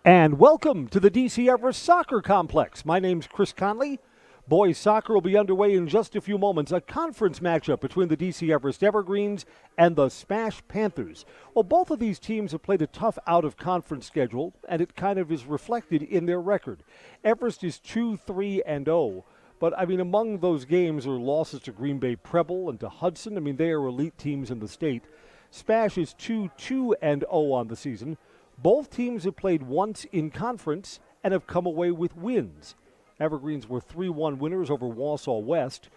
And welcome to the DC Everest Soccer Complex. My name's Chris Conley. Boys soccer will be underway in just a few moments. A conference matchup between the DC Everest Evergreens and the SPASH Panthers. Well, both of these teams have played a tough out-of-conference schedule, and it kind of is reflected in their record. Everest is 2-3-0, but, among those games are losses to Green Bay Preble and to Hudson. They are elite teams in the state. SPASH is 2-2-0 on the season. Both teams have played once in conference and have come away with wins. Evergreens were 3-1 winners over Wausau West,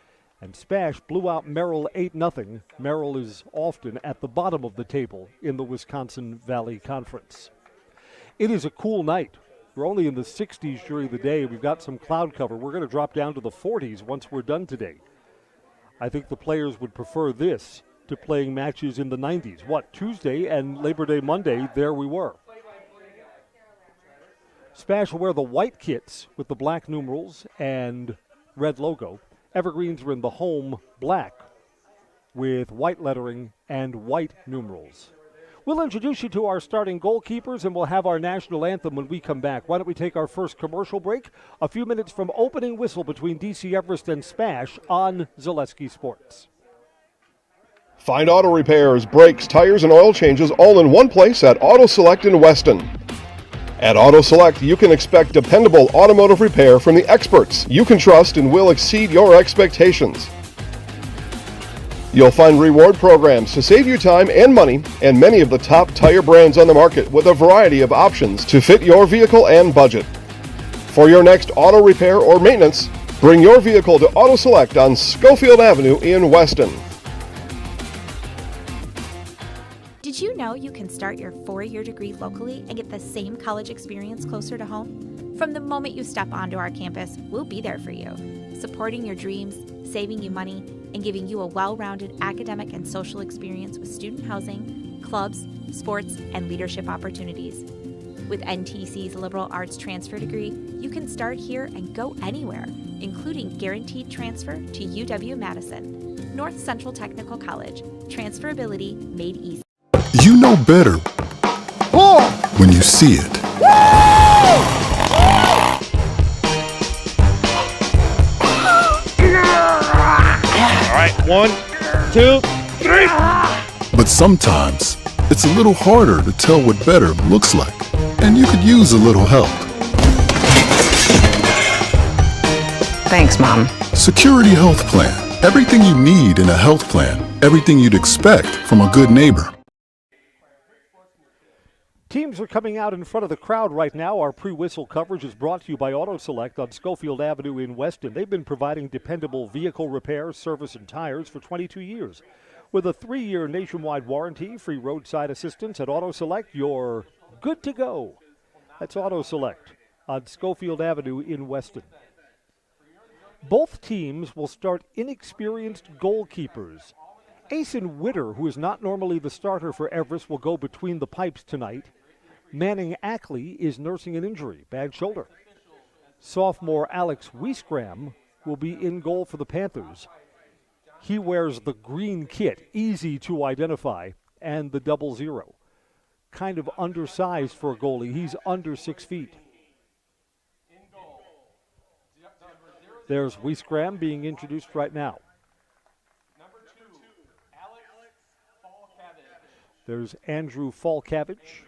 and SPASH blew out Merrill 8-0. Merrill is often at the bottom of the table in the Wisconsin Valley Conference. It is a cool night. We're only in the 60s during the day. We've got some cloud cover. We're going to drop down to the 40s once we're done today. I think the players would prefer this to playing matches in the 90s. Tuesday and Labor Day Monday, there we were. SPASH will wear the white kits with the black numerals and red logo. Evergreens are in the home black with white lettering and white numerals. We'll introduce you to our starting goalkeepers, and we'll have our national anthem when we come back. Why don't we take our first commercial break? A few minutes from opening whistle between DC Everest and SPASH on Zaleski Sports. Find auto repairs, brakes, tires, and oil changes all in one place at Auto Select in Weston. At Auto Select, you can expect dependable automotive repair from the experts you can trust and will exceed your expectations. You'll find reward programs to save you time and money, and many of the top tire brands on the market with a variety of options to fit your vehicle and budget. For your next auto repair or maintenance, bring your vehicle to Auto Select on Schofield Avenue in Weston. Did you know you can start your 4-year degree locally and get the same college experience closer to home? From the moment you step onto our campus, we'll be there for you, supporting your dreams, saving you money, and giving you a well-rounded academic and social experience with student housing, clubs, sports, and leadership opportunities. With NTC's liberal arts transfer degree, you can start here and go anywhere, including guaranteed transfer to UW-Madison, North Central Technical College. Transferability made easy. You know better when you see it. All right, 1, 2, 3. But sometimes it's a little harder to tell what better looks like, and you could use a little help. Thanks, Mom. Security Health Plan. Everything you need in a health plan. Everything you'd expect from a good neighbor. Teams are coming out in front of the crowd right now. Our pre-whistle coverage is brought to you by Auto Select on Schofield Avenue in Weston. They've been providing dependable vehicle repair, service, and tires for 22 years. With a 3-year nationwide warranty, free roadside assistance at Auto Select, you're good to go. That's Auto Select on Schofield Avenue in Weston. Both teams will start inexperienced goalkeepers. Asen Witter, who is not normally the starter for Everest, will go between the pipes tonight. Manning Ackley is nursing an injury, bad shoulder. Sophomore Alex Wiesgram will be in goal for the Panthers. He wears the green kit, easy to identify, and the 00. Kind of undersized for a goalie. He's under 6 feet. There's Wiesgram being introduced right now. There's Andrew Falkavage.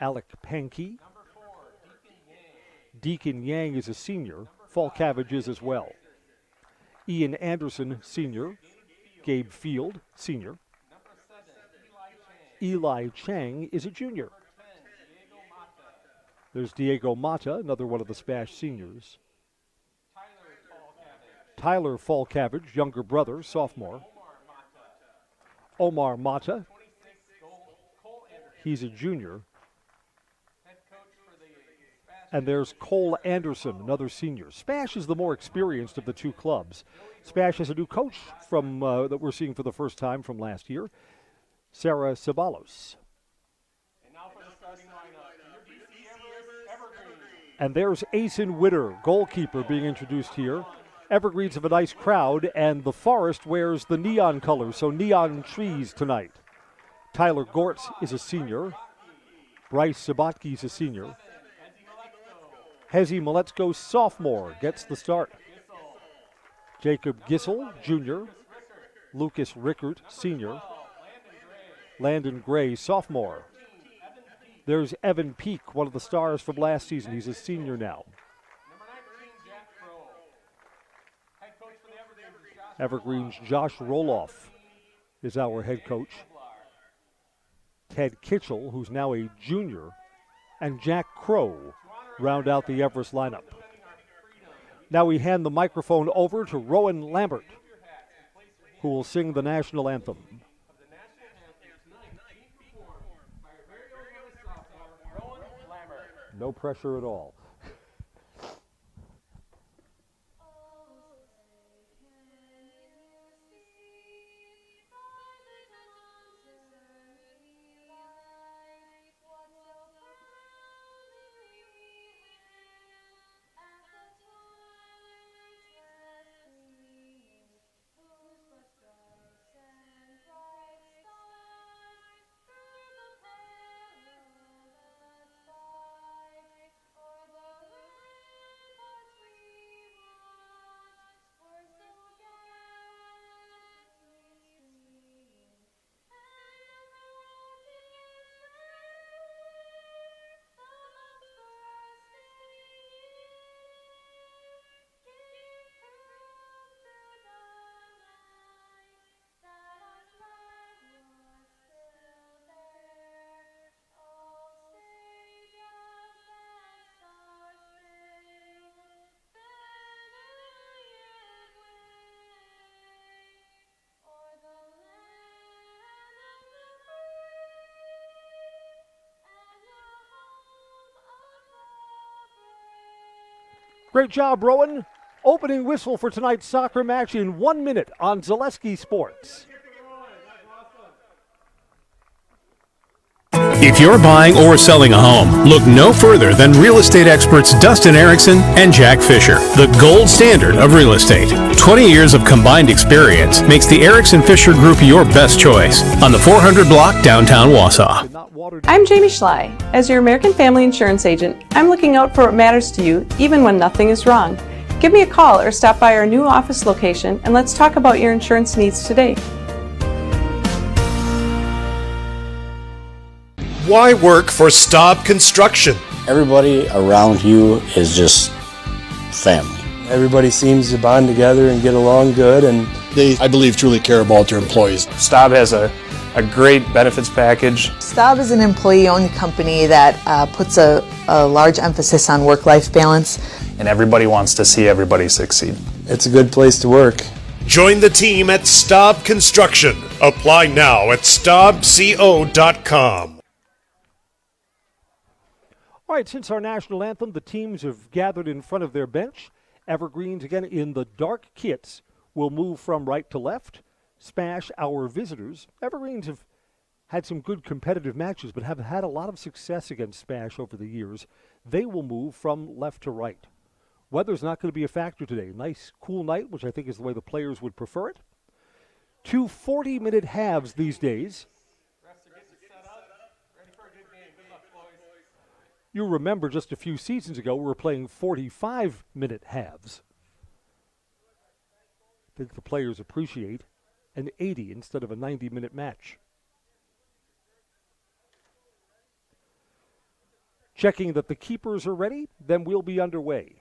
Alec Pankey. Deacon Yang is a senior. Falkavage is as well. Ian Anderson, senior. Gabe Field, senior. Eli Chang is a junior. There's Diego Mata, another one of the SPASH seniors. Tyler Falkavage, younger brother, sophomore. Omar Mata, he's a junior. And there's Cole Anderson, another senior. SPASH is the more experienced of the two clubs. SPASH has a new coach from that we're seeing for the first time from last year, Sarah Ceballos. And now for the starting lineup, and there's Asen Witter, goalkeeper, being introduced here. Evergreens have a nice crowd, and the Forest wears the neon colors, so neon trees tonight. Tyler Gortz is a senior. Bryce Sabatke is a senior. Hezi Maletsko, sophomore, gets the start. Jacob Gissel, junior. Lucas Rickert, senior. Landon Gray, sophomore. There's Evan Peak, one of the stars from last season. He's a senior now. Evergreen's Josh Roloff is our head coach. Ted Kitchell, who's now a junior, and Jack Crow round out the Everest lineup. Now we hand the microphone over to Rowan Lambert, who will sing the national anthem. No pressure at all. Great job, Rowan. Opening whistle for tonight's soccer match in 1 minute on Zaleski Sports. If you're buying or selling a home, look no further than real estate experts Dustin Erickson and Jack Fisher, the gold standard of real estate. 20 years of combined experience makes the Erickson-Fisher Group your best choice on the 400 block downtown Wausau. I'm Jamie Schley. As your American Family Insurance agent, I'm looking out for what matters to you even when nothing is wrong. Give me a call or stop by our new office location and let's talk about your insurance needs today. Why work for Staub Construction? Everybody around you is just family. Everybody seems to bond together and get along good, and they, I believe, truly care about their employees. Staub has a great benefits package. Staub is an employee-owned company that puts a large emphasis on work-life balance. And everybody wants to see everybody succeed. It's a good place to work. Join the team at Staub Construction. Apply now at staubco.com. All right, since our national anthem, the teams have gathered in front of their bench. Evergreens, again, in the dark kits, will move from right to left. SPASH, our visitors. Evergreens have had some good competitive matches, but have had a lot of success against SPASH over the years. They will move from left to right. Weather's not going to be a factor today. Nice, cool night, which I think is the way the players would prefer it. 2 40-minute halves these days. You remember just a few seasons ago, we were playing 45-minute halves. I think the players appreciate an 80 instead of a 90-minute match. Checking that the keepers are ready, then we'll be underway.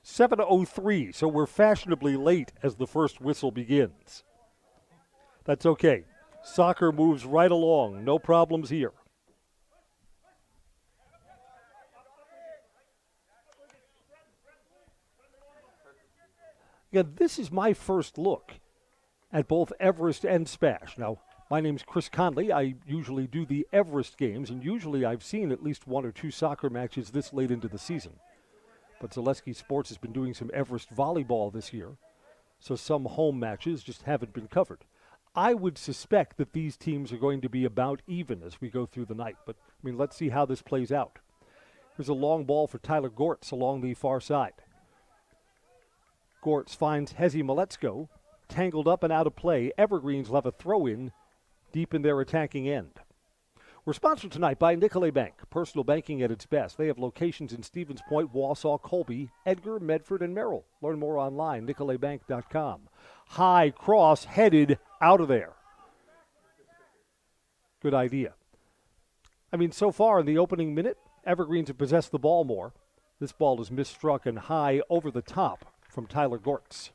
.07:03, so we're fashionably late as the first whistle begins. That's okay. Soccer moves right along. No problems here. Again, this is my first look at both Everest and SPASH. Now, my name's Chris Conley. I usually do the Everest games, and usually I've seen at least 1 or 2 soccer matches this late into the season. But Zaleski Sports has been doing some Everest volleyball this year, so some home matches just haven't been covered. I would suspect that these teams are going to be about even as we go through the night, but I mean, let's see how this plays out. Here's a long ball for Tyler Gortz along the far side. Gortz finds Hezi Maletzko, tangled up and out of play. Evergreens will have a throw-in deep in their attacking end. We're sponsored tonight by Nicolay Bank, personal banking at its best. They have locations in Stevens Point, Wausau, Colby, Edgar, Medford, and Merrill. Learn more online, nicolaybank.com. High cross headed out of there. Good idea. I mean, so far in the opening minute, Evergreens have possessed the ball more. This ball is misstruck and high over the top from Tyler Gortz.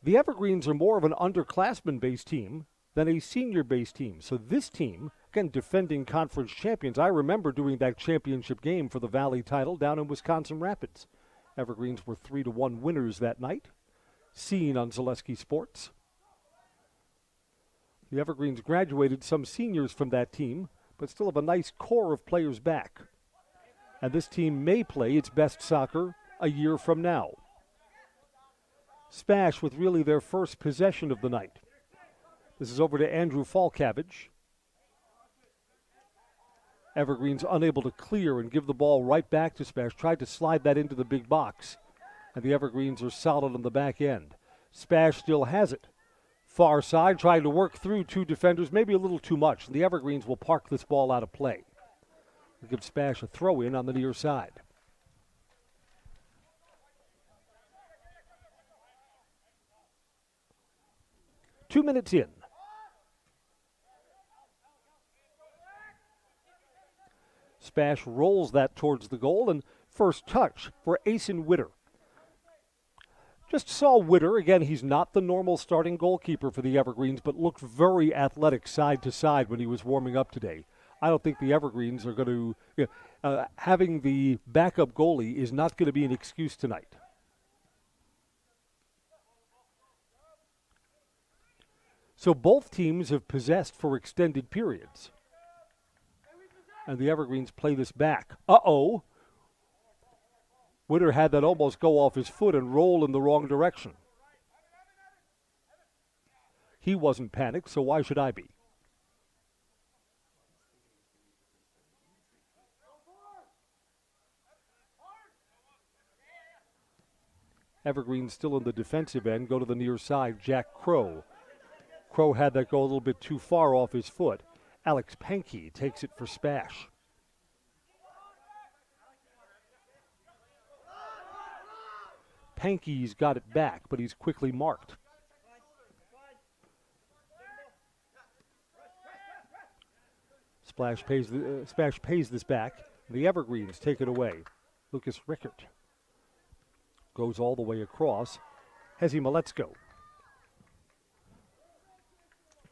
The Evergreens are more of an underclassman-based team than a senior-based team. So this team, again, defending conference champions. I remember doing that championship game for the Valley title down in Wisconsin Rapids. Evergreens were 3-1 winners that night, seen on Zaleski Sports. The Evergreens graduated some seniors from that team, but still have a nice core of players back. And this team may play its best soccer a year from now. SPASH with really their first possession of the night. This is over to Andrew Falkavage. Evergreens unable to clear and give the ball right back to SPASH. Tried to slide that into the big box. And the Evergreens are solid on the back end. SPASH still has it. Far side, trying to work through two defenders, maybe a little too much. And the Evergreens will park this ball out of play. We'll give SPASH a throw-in on the near side. Two minutes in. SPASH rolls that towards the goal, and first touch for Asen Witter. Just saw Witter. Again, he's not the normal starting goalkeeper for the Evergreens, but looked very athletic side to side when he was warming up today. I don't think the Evergreens are going to, having the backup goalie is not going to be an excuse tonight. So both teams have possessed for extended periods. And the Evergreens play this back. Uh-oh. Witter had that almost go off his foot and roll in the wrong direction. He wasn't panicked, so why should I be? Evergreens still in the defensive end. Go to the near side, Jack Crow. Crow had that go a little bit too far off his foot. Alex Pankey takes it for SPASH. Pankey's got it back, but he's quickly marked. SPASH pays this back. The Evergreens take it away. Lucas Rickert goes all the way across. Hezi Maletzko.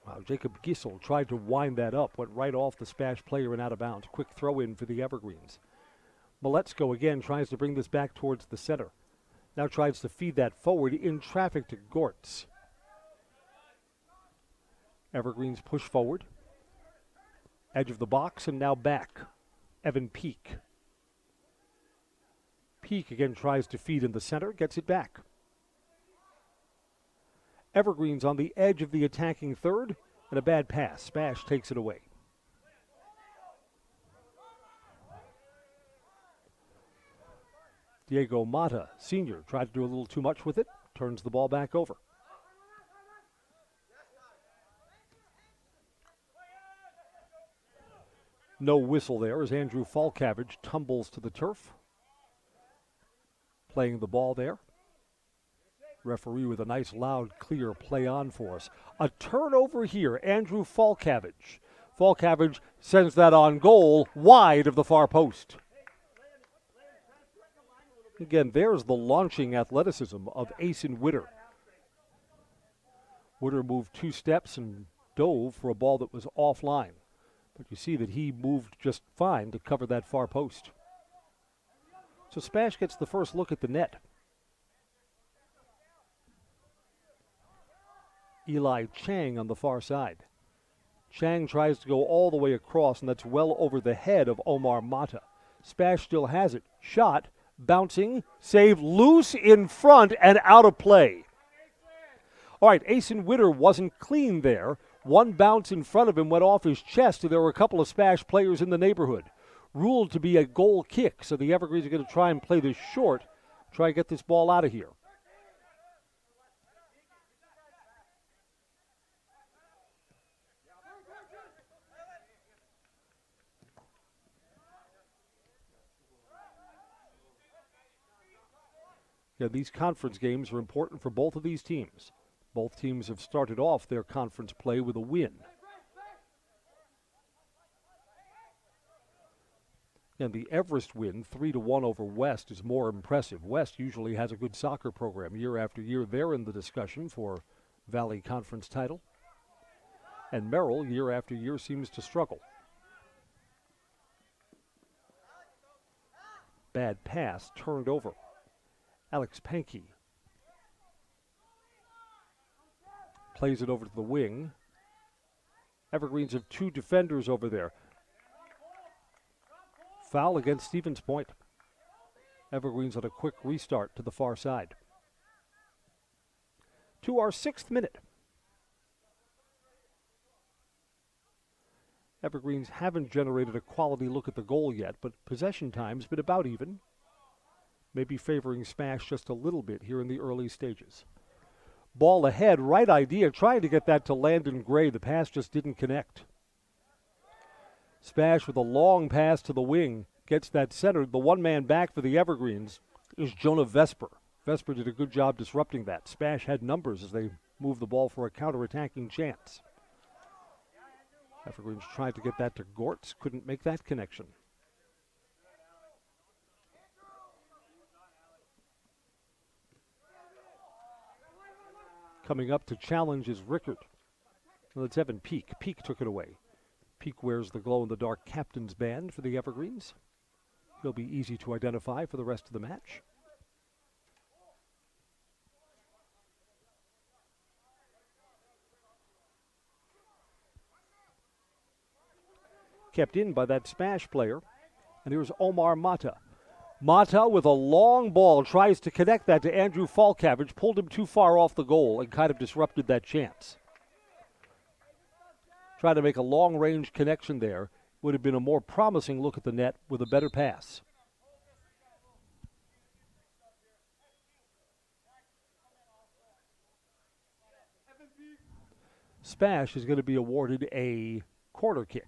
Wow, Jacob Gissel tried to wind that up, went right off the SPASH player and out of bounds. Quick throw in for the Evergreens. Maletzko again tries to bring this back towards the center. Now tries to feed that forward in traffic to Gortz. Evergreens push forward. Edge of the box and now back. Evan Peak. Peak again tries to feed in the center, gets it back. Evergreens on the edge of the attacking third, and a bad pass. SPASH takes it away. Diego Mata, senior, tried to do a little too much with it, turns the ball back over. No whistle there as Andrew Falkavage tumbles to the turf. Playing the ball there. Referee with a nice, loud, clear play on for us. A turnover here, Andrew Falkavage. Falkavage sends that on goal, wide of the far post. Again, there's the launching athleticism of Asen Witter. Witter moved 2 steps and dove for a ball that was offline. But you see that he moved just fine to cover that far post. So SPASH gets the first look at the net. Eli Chang on the far side. Chang tries to go all the way across, and that's well over the head of Omar Mata. SPASH still has it. Shot, bouncing, save, loose in front and out of play. All right, Asen Witter wasn't clean there. One bounce in front of him went off his chest, and there were a couple of SPASH players in the neighborhood. Ruled to be a goal kick, so the Evergreens are going to try and play this short, try and get this ball out of here. Yeah, these conference games are important for both of these teams. Both teams have started off their conference play with a win. And the Everest win, 3-1 over West, is more impressive. West usually has a good soccer program. Year after year, they're in the discussion for Valley Conference title. And Merrill, year after year, seems to struggle. Bad pass, turned over. Alex Pankey plays it over to the wing. Evergreens have two defenders over there. Foul against Stevens Point. Evergreens on a quick restart to the far side. To our 6th minute. Evergreens haven't generated a quality look at the goal yet, but possession time's been about even. Maybe favoring SPASH just a little bit here in the early stages. Ball ahead, right idea, trying to get that to Landon Gray. The pass just didn't connect. SPASH with a long pass to the wing, gets that centered. The one-man back for the Evergreens is Jonah Vesper. Vesper did a good job disrupting that. SPASH had numbers as they moved the ball for a counter-attacking chance. Evergreens tried to get that to Gortz, couldn't make that connection. Coming up to challenge is Rickard. Well, it's Evan Peak. Peak took it away. Peak wears the glow-in-the-dark captain's band for the Evergreens. He'll be easy to identify for the rest of the match. Kept in by that SPASH player. And here's Omar Mata. Mata with a long ball tries to connect that to Andrew Falkavage, pulled him too far off the goal and kind of disrupted that chance. Tried to make a long-range connection there. Would have been a more promising look at the net with a better pass. SPASH is going to be awarded a corner kick.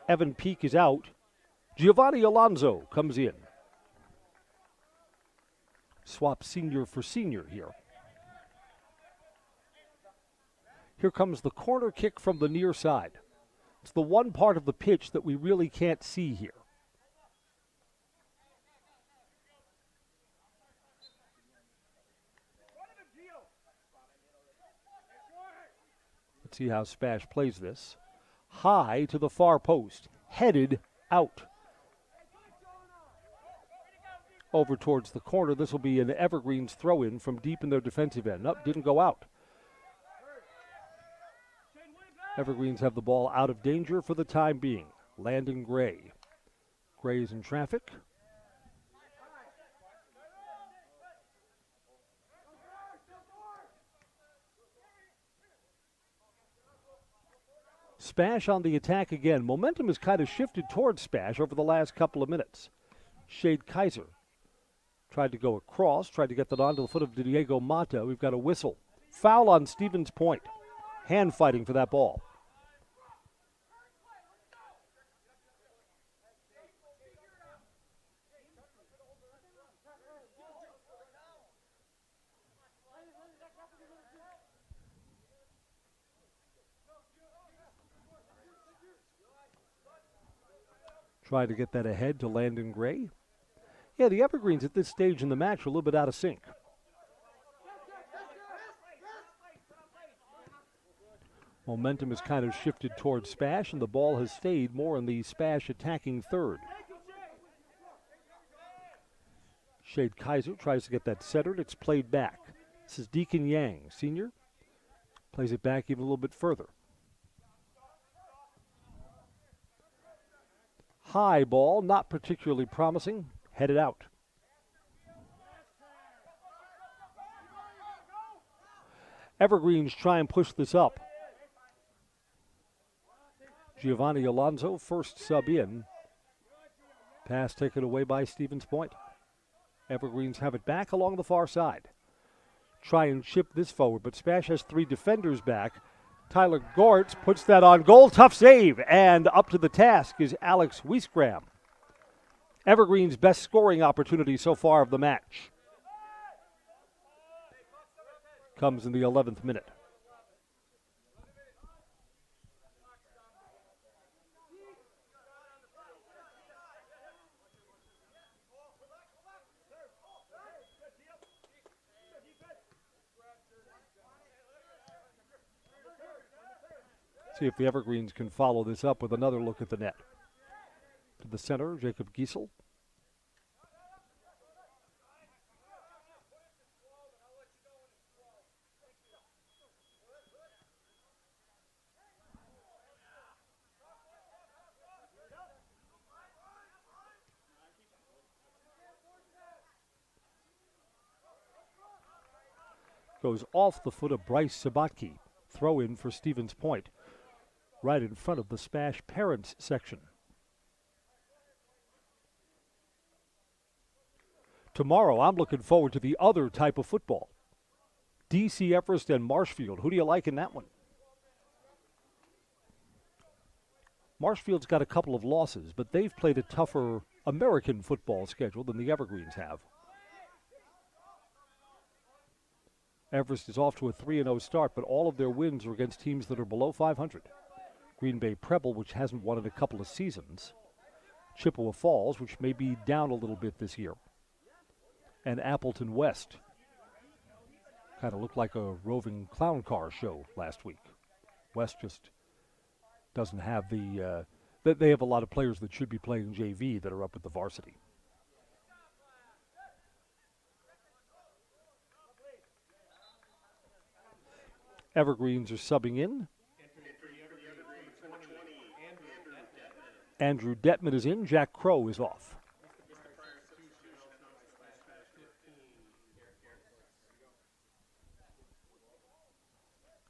Evan Peak is out. Giovanni Alonso comes in. Swap senior for senior here. Here comes the corner kick from the near side. It's the one part of the pitch that we really can't see here. Let's see how SPASH plays this. High to the far post, headed out. Over towards the corner. This will be an Evergreens throw-in from deep in their defensive end. Nope, didn't go out. Evergreens have the ball out of danger for the time being. Landon Gray. Gray's in traffic. SPASH on the attack again. Momentum has kind of shifted towards SPASH over the last couple of minutes. Shade Kaiser tried to go across, tried to get that onto the foot of Diego Mata. We've got a whistle. Foul on Stevens Point. Hand fighting for that ball. Try to get that ahead to Landon Gray. Yeah, the Evergreens at this stage in the match are a little bit out of sync. Momentum has kind of shifted towards SPASH, and the ball has stayed more in the SPASH attacking third. Shade Kaiser tries to get that centered. It's played back. This is Deacon Yang, senior. Plays it back even a little bit further. High ball, not particularly promising. Headed out. Evergreens try and push this up. Giovanni Alonso, first sub in. Pass taken away by Stevens Point. Evergreens have it back along the far side. Try and chip this forward, but SPASH has 3 defenders back. Tyler Gortz puts that on goal. Tough save. And up to the task is Alex Wiesgram. Evergreen's best scoring opportunity so far of the match. Comes in the 11th minute. See if the Evergreens can follow this up with another look at the net. To the center, Jacob Giesel. Goes off the foot of Bryce Sabatke. Throw in for Stevens Point, right in front of the SPASH parents section. Tomorrow, I'm looking forward to the other type of football. DC Everest and Marshfield. Who do you like in that one? Marshfield's got a couple of losses, but they've played a tougher American football schedule than the Evergreens have. Everest is off to a 3-0 start, but all of their wins are against teams that are below 500. Green Bay Preble, which hasn't won in a couple of seasons. Chippewa Falls, which may be down a little bit this year. And Appleton West. Kind of looked like a roving clown car show last week. West just doesn't have the... they have a lot of players that should be playing JV that are up at the varsity. Evergreens are subbing in. Andrew Detman is in. Jack Crow is off.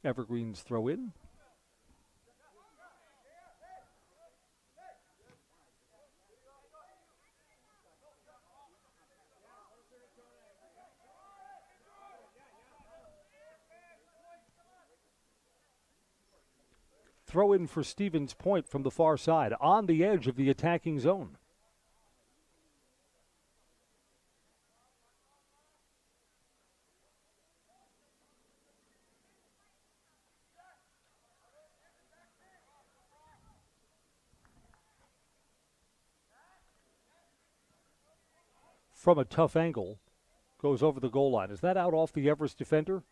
Evergreens throw in. Throw in for Stevens Point from the far side, on the edge of the attacking zone. From a tough angle, goes over the goal line. Is that out off the Everest defender?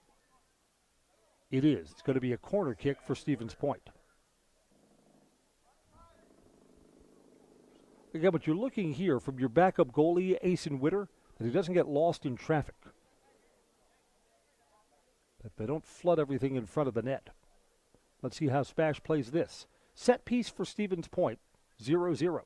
It is. It's going to be a corner kick for Stevens Point. Again, but you're looking here from your backup goalie, Asen Witter, that he doesn't get lost in traffic. That they don't flood everything in front of the net. Let's see how SPASH plays this. Set piece for Stevens Point, 0-0.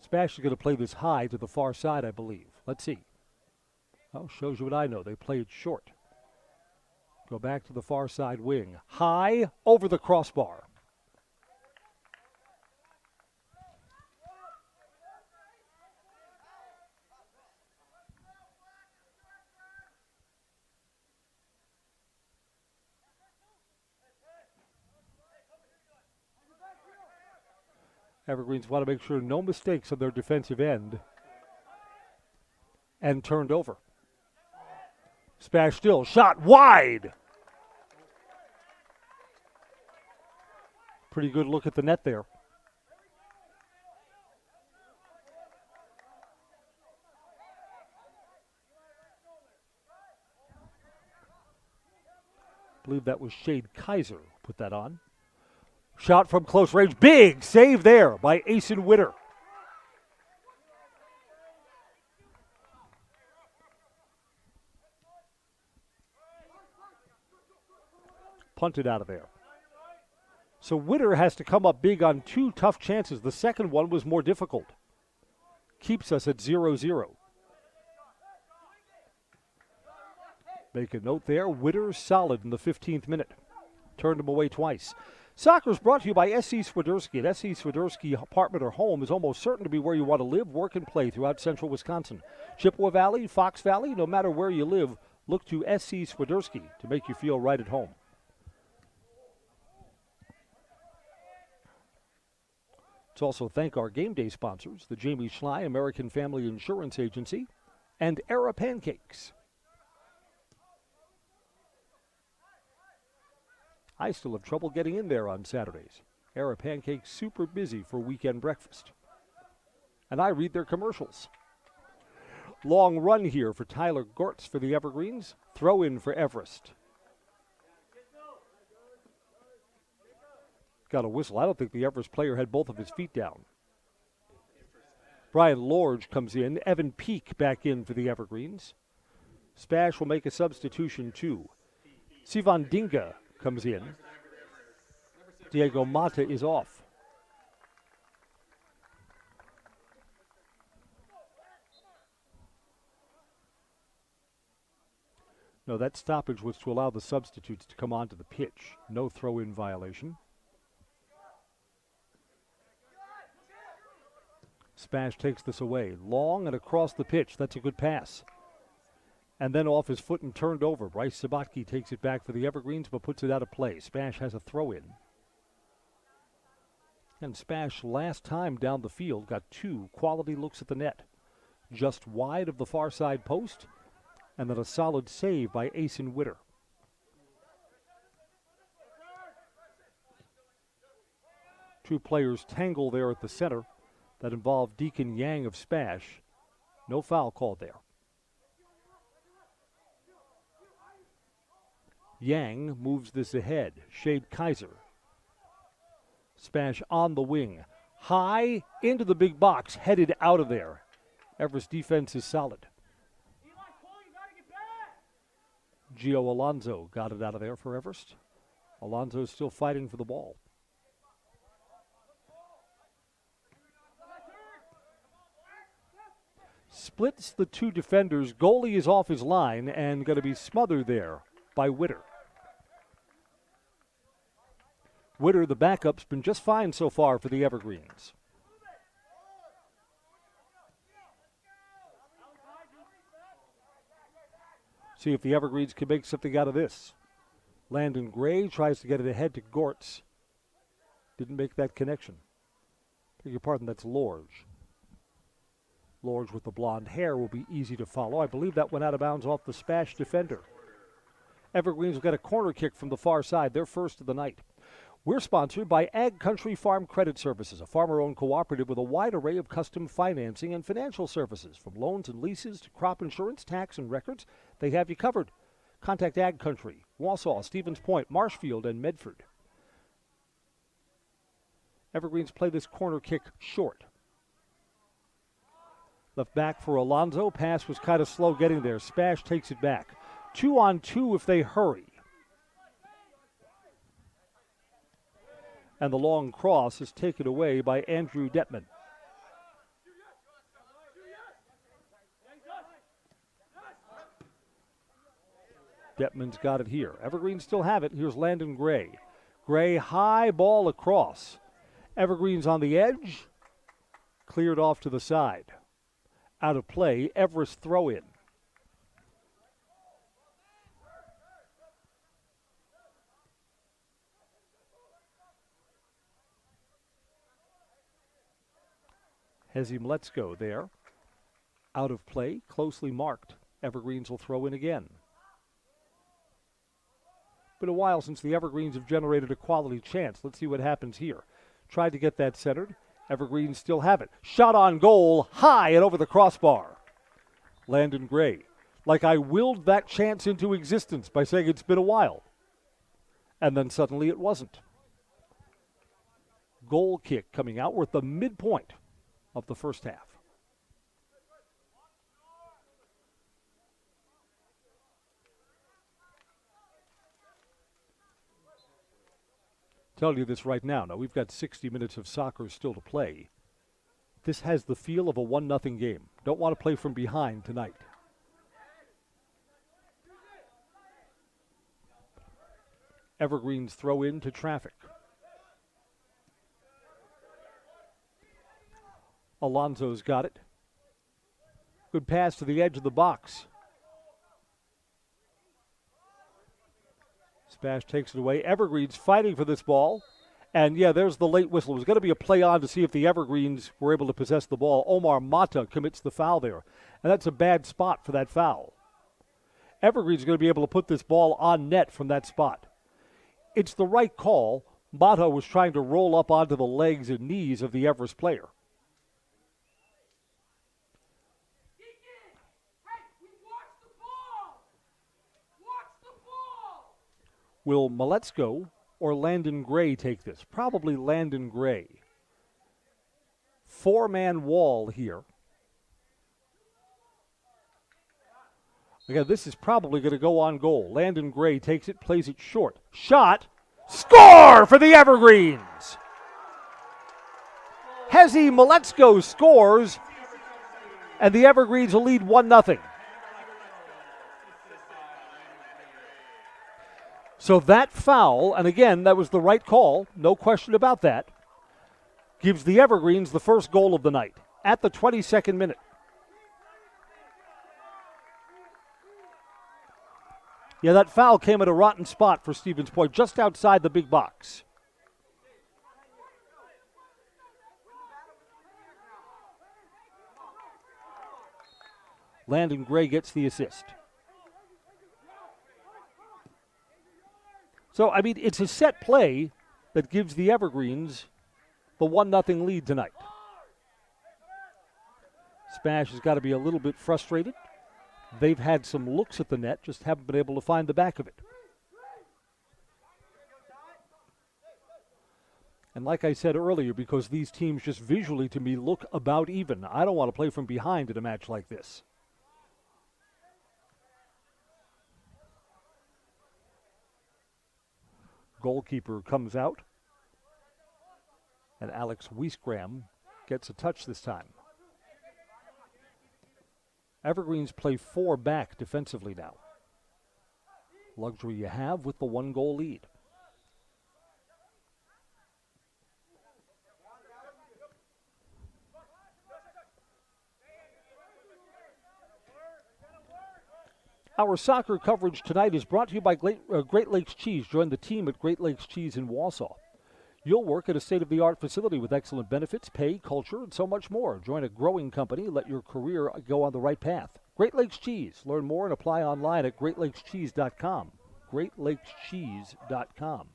SPASH is going to play this high to the far side, I believe. Let's see. Oh, shows you what I know. They play it short. Go back to the far side wing. High over the crossbar. Evergreens want to make sure no mistakes on their defensive end. And turned over. SPASH still. Shot wide. Pretty good look at the net there. I believe that was Shade Kaiser who put that on. Shot from close range. Big save there by Asen Witter. Punted out of there. So Witter has to come up big on 2 tough chances. The second one was more difficult. keeps us at 0-0. Make a note there. Witter solid in the 15th minute. Turned him away twice. Soccer is brought to you by S.E. Swiderski. At S.E. Swiderski, apartment or home is almost certain to be where you want to live, work, and play throughout central Wisconsin. Chippewa Valley, Fox Valley, no matter where you live, look to S.E. Swiderski to make you feel right at home. Let's also thank our game day sponsors, the Jamie Schley American Family Insurance Agency and Era Pancakes. I still have trouble getting in there on Saturdays. Era Pancakes super busy for weekend breakfast. And I read their commercials. Long run here for Tyler Gortz for the Evergreens. Throw in for Everest. Got a whistle. I don't think the Everest player had both of his feet down. Brian Lorge comes in. Evan Peak back in for the Evergreens. Spash will make a substitution too. Sivan Dinga comes in. Diego Mata is off. No, that stoppage was to allow the substitutes to come onto the pitch. No throw-in violation. Spash takes this away. Long and across the pitch. That's a good pass. And then off his foot and turned over. Bryce Sabatke takes it back for the Evergreens, but puts it out of play. Spash has a throw-in. And Spash, last time down the field, got 2 quality looks at the net. Just wide of the far side post, and then a solid save by Asen Witter. Two players tangle there at the center. That involved Deacon Yang of Spash. No foul called there. Yang moves this ahead. Shade Kaiser. Spash on the wing. High into the big box. Headed out of there. Everest defense is solid. Gio Alonso got it out of there for Everest. Alonso still fighting for the ball. Splits the 2 defenders. Goalie is off his line and going to be smothered there by Witter. Witter, the backup's been just fine so far for the Evergreens. See if the Evergreens can make something out of this. Landon Gray tries to get it ahead to Gortz. Didn't make that connection. Beg your pardon, that's Lorge. Lorge with the blonde hair will be easy to follow. I believe that went out of bounds off the Spash defender. Evergreens will get a corner kick from the far side, their first of the night. We're sponsored by Ag Country Farm Credit Services, a farmer-owned cooperative with a wide array of custom financing and financial services. From loans and leases to crop insurance, tax, and records, they have you covered. Contact Ag Country, Wausau, Stevens Point, Marshfield, and Medford. Evergreens play this corner kick short. Left back for Alonso. Pass was kind of slow getting there. Spash takes it back. 2-on-2 if they hurry. And the long cross is taken away by Andrew Detman. Detman's got it here. Evergreens still have it. Here's Landon Gray. Gray, high ball across. Evergreens on the edge. Cleared off to the side. Out of play, Everest throw in. Hezim Letsko there. Out of play, closely marked. Evergreens will throw in again. Been a while since the Evergreens have generated a quality chance. Let's see what happens here. Tried to get that centered. Evergreens still have it. Shot on goal, high and over the crossbar. Landon Gray. Like I willed that chance into existence by saying it's been a while. And then suddenly it wasn't. Goal kick coming out. We're at the midpoint of the first half. Tell you this right now. Now, we've got 60 minutes of soccer still to play. This has the feel of a 1-0 game. Don't want to play from behind tonight. Evergreens throw into traffic. Alonso's got it. Good pass to the edge of the box. SPASH takes it away. Evergreens fighting for this ball. And, yeah, there's the late whistle. It was going to be a play on to see if the Evergreens were able to possess the ball. Omar Mata commits the foul there. And that's a bad spot for that foul. Evergreens is going to be able to put this ball on net from that spot. It's the right call. Mata was trying to roll up onto the legs and knees of the Everest player. Will Maletzko or Landon Gray take this? Probably Landon Gray. 4-man wall here. Again, this is probably going to go on goal. Landon Gray takes it, plays it short. Shot. Score for the Evergreens. Hezi Maletzko scores, and the Evergreens will lead 1-0. So that foul, and again, that was the right call, no question about that, gives the Evergreens the first goal of the night at the 22nd minute. Yeah, that foul came at a rotten spot for Stevens Point, just outside the big box. Landon Gray gets the assist. So, I mean, it's a set play that gives the Evergreens the 1-0 lead tonight. SPASH has got to be a little bit frustrated. They've had some looks at the net, just haven't been able to find the back of it. And like I said earlier, because these teams just visually to me look about even, I don't want to play from behind in a match like this. Goalkeeper comes out, and Alex Wiesgram gets a touch this time. Evergreens play 4 back defensively now. Luxury you have with the 1-goal lead. Our soccer coverage tonight is brought to you by Great Lakes Cheese. Join the team at Great Lakes Cheese in Wausau. You'll work at a state-of-the-art facility with excellent benefits, pay, culture, and so much more. Join a growing company. Let your career go on the right path. Great Lakes Cheese. Learn more and apply online at greatlakescheese.com. greatlakescheese.com.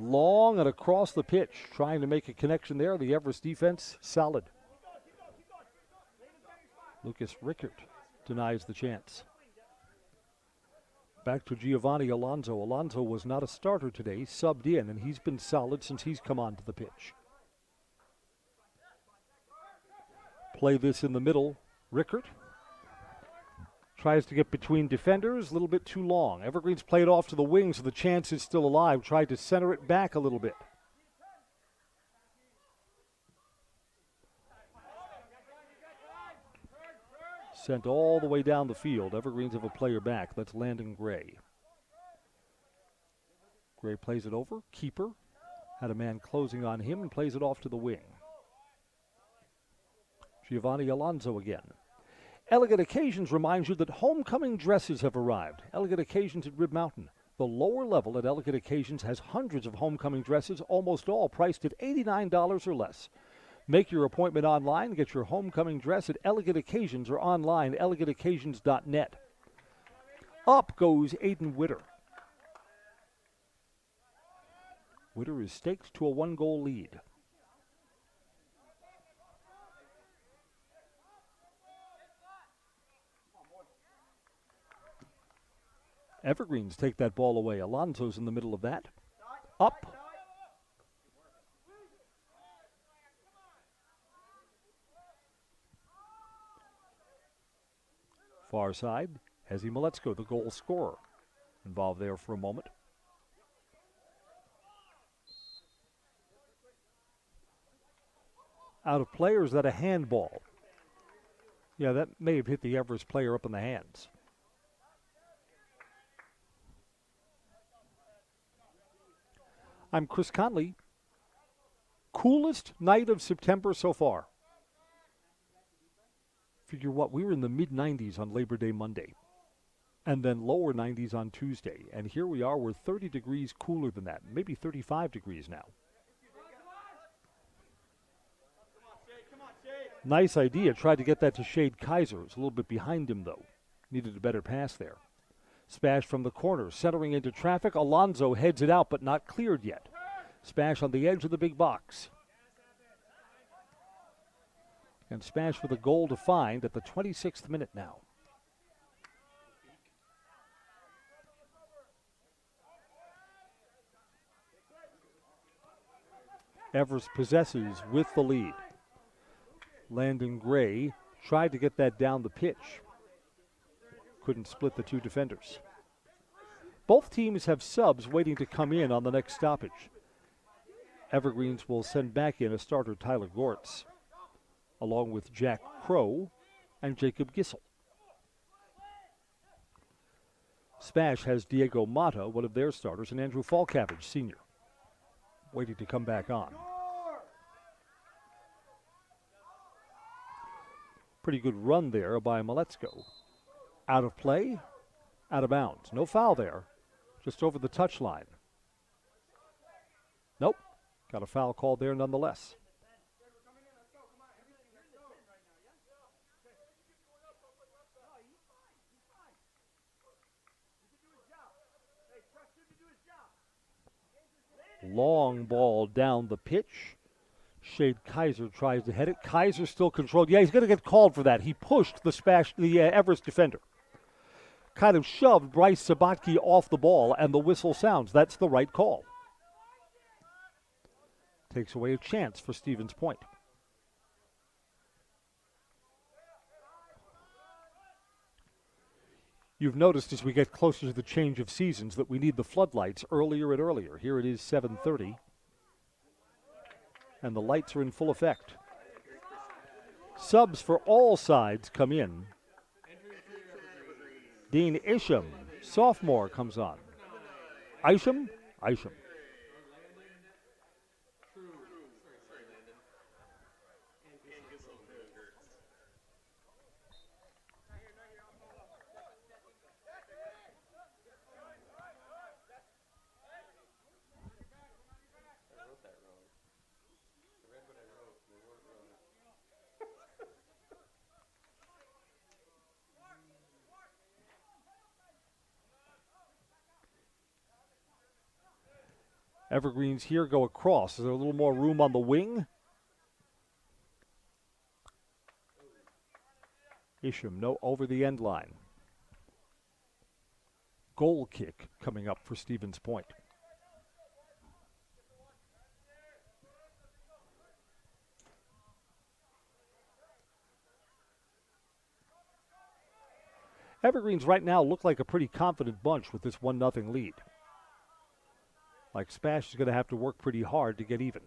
Long and across the pitch, trying to make a connection there. The Everest defense, solid. Lucas Rickert denies the chance. Back to Giovanni Alonso. Alonso was not a starter today, subbed in, and he's been solid since he's come onto the pitch. Play this in the middle. Rickert tries to get between defenders, a little bit too long. Evergreens played off to the wing, so the chance is still alive. Tried to center it back a little bit. Sent all the way down the field. Evergreens have a player back. That's Landon Gray. Gray plays it over. Keeper had a man closing on him and plays it off to the wing. Giovanni Alonso again. Elegant Occasions reminds you that homecoming dresses have arrived. Elegant Occasions at Rib Mountain. The lower level at Elegant Occasions has hundreds of homecoming dresses, almost all priced at $89 or less. Make your appointment online. Get your homecoming dress at Elegant Occasions or online, elegantoccasions.net. Up goes Aiden Witter. Witter is staked to a 1-goal lead. Evergreens take that ball away. Alonso's in the middle of that. Up. Far side, Hezi Maletzko, the goal scorer, involved there for a moment. Out of play, or is that a handball? Yeah, that may have hit the Everest player up in the hands. I'm Chris Conley. Coolest night of September so far. Figure what, we were in the mid-90s on Labor Day Monday, and then lower 90s on Tuesday. And here we are, we're 30 degrees cooler than that, maybe 35 degrees now. Nice idea. Tried to get that to Shade Kaiser. It's a little bit behind him, though. Needed a better pass there. Spash from the corner, centering into traffic. Alonso heads it out, but not cleared yet. Spash on the edge of the big box. And Spash with a goal to find at the 26th minute now. Everest possesses with the lead. Landon Gray tried to get that down the pitch. Couldn't split the two defenders. Both teams have subs waiting to come in on the next stoppage. Evergreens will send back in a starter, Tyler Gortz, along with Jack Crow and Jacob Gissel. Spash has Diego Mata, one of their starters, and Andrew Falkavage, senior, waiting to come back on. Pretty good run there by Maletzko. Out of play, out of bounds. No foul there, just over the touchline. Nope, got a foul called there nonetheless. Long ball down the pitch. Shade Kaiser tries to head it. Kaiser still controlled. Yeah, he's going to get called for that. He pushed the Everest defender. Kind of shoved Bryce Sabatke off the ball, and the whistle sounds. That's the right call. Takes away a chance for Stevens Point. You've noticed as we get closer to the change of seasons that we need the floodlights earlier and earlier. Here it is 7:30. And the lights are in full effect. Subs for all sides come in. Dean Isham, sophomore, comes on. Isham. Evergreens here go across. Is there a little more room on the wing? Isham, no, over the end line. Goal kick coming up for Stevens Point. Evergreens right now look like a pretty confident bunch with this 1-0 lead. Like Spash is going to have to work pretty hard to get even.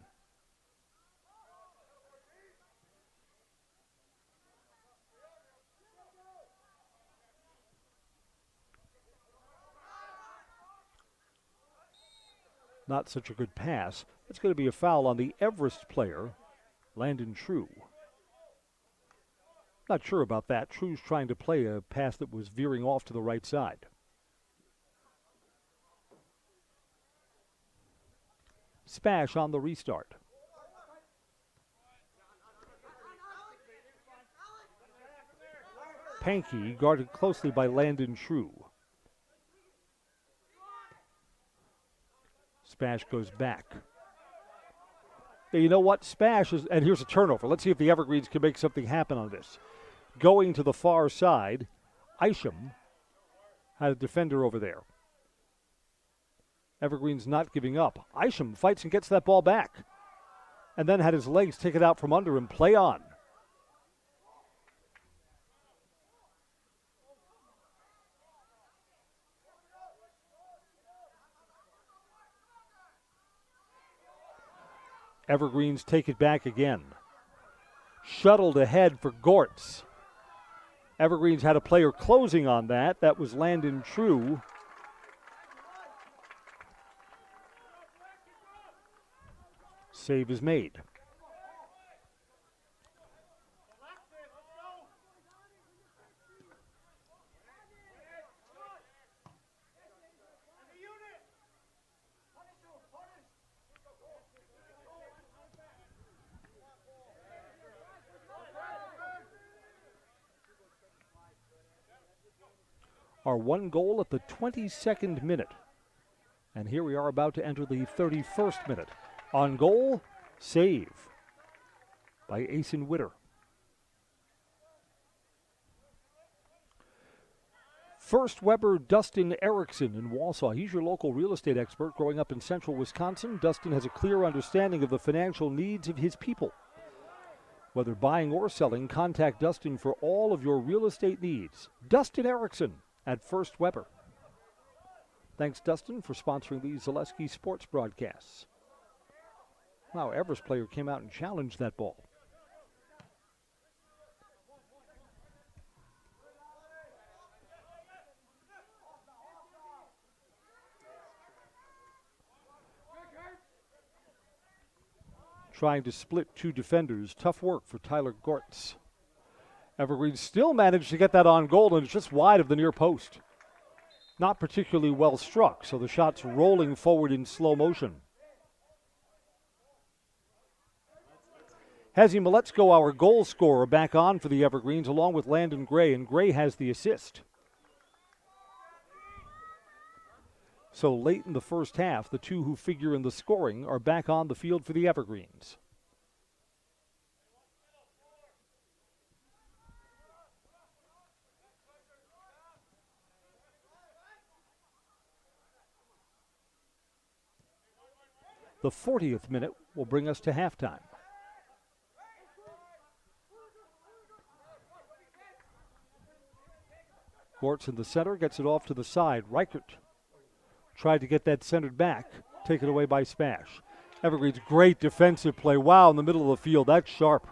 Not such a good pass. It's going to be a foul on the Everest player, Landon True. Not sure about that. True's trying to play a pass that was veering off to the right side. Spash on the restart. Pankey guarded closely by Landon True. Spash goes back. Hey, you know what? Spash is, and here's a turnover. Let's see if the Evergreens can make something happen on this. Going to the far side, Isham had a defender over there. Evergreens not giving up. Isham fights and gets that ball back. And then had his legs taken out from under him. Play on. Evergreens take it back again. Shuttled ahead for Gortz. Evergreens had a player closing on that. That was Landon True. Save is made. Our one goal at the 22nd minute. And here we are about to enter the 31st minute. On goal, save by Asen Witter. First Weber Dustin Erickson in Wausau. He's your local real estate expert growing up in central Wisconsin. Dustin has a clear understanding of the financial needs of his people. Whether buying or selling, contact Dustin for all of your real estate needs. Dustin Erickson at First Weber. Thanks, Dustin, for sponsoring these Zaleski sports broadcasts. Wow, Everest player came out and challenged that ball. Trying to split two defenders. Tough work for Tyler Gortz. Evergreen still managed to get that on goal, and it's just wide of the near post. Not particularly well struck, so the shot's rolling forward in slow motion. Hezi Maletsko, our goal scorer, back on for the Evergreens, along with Landon Gray, and Gray has the assist. So late in the first half, the two who figure in the scoring are back on the field for the Evergreens. The 40th minute will bring us to halftime. Gortz in the center, gets it off to the side. Reichert tried to get that centered back, taken away by Spash. Evergreens, great defensive play. Wow, in the middle of the field, that's sharp.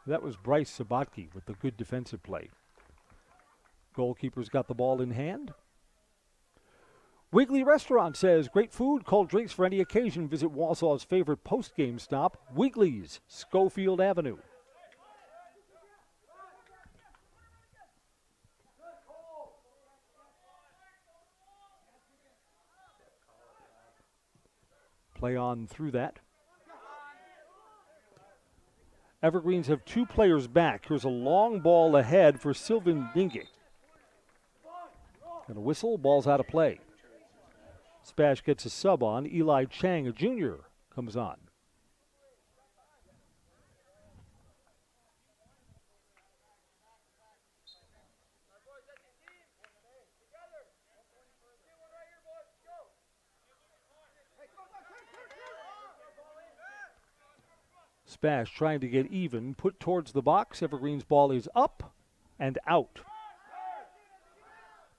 That was Bryce Sabatke with the good defensive play. Goalkeeper's got the ball in hand. Wiggly Restaurant says, great food, cold drinks for any occasion. Visit Wausau's favorite post-game stop, Wiggly's, Schofield Avenue. Play on through that. Evergreens have two players back. Here's a long ball ahead for Sylvan Dinge. And a whistle, ball's out of play. Spash gets a sub on. Eli Chang, a junior, comes on. Spash trying to get even, put towards the box. Evergreen's ball is up and out.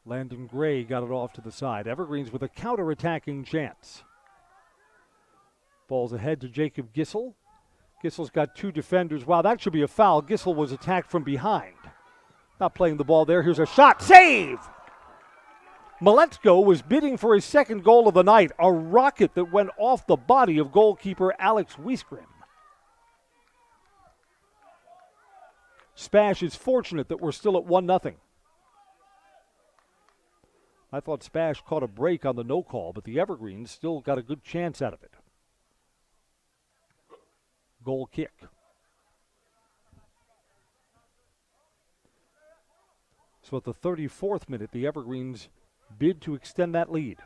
Landon Gray got it off to the side. Evergreens with a counter-attacking chance. Ball's ahead to Jacob Gissel. Gissel's got two defenders. Wow, that should be a foul. Gissel was attacked from behind. Not playing the ball there. Here's a shot. Save! Maletsko was bidding for his second goal of the night. A rocket that went off the body of goalkeeper Alex Wiesgrim. Spash is fortunate that we're still at 1-0. I thought Spash caught a break on the no call, but the Evergreens still got a good chance out of it. Goal kick. So at the 34th minute, the Evergreens bid to extend that lead.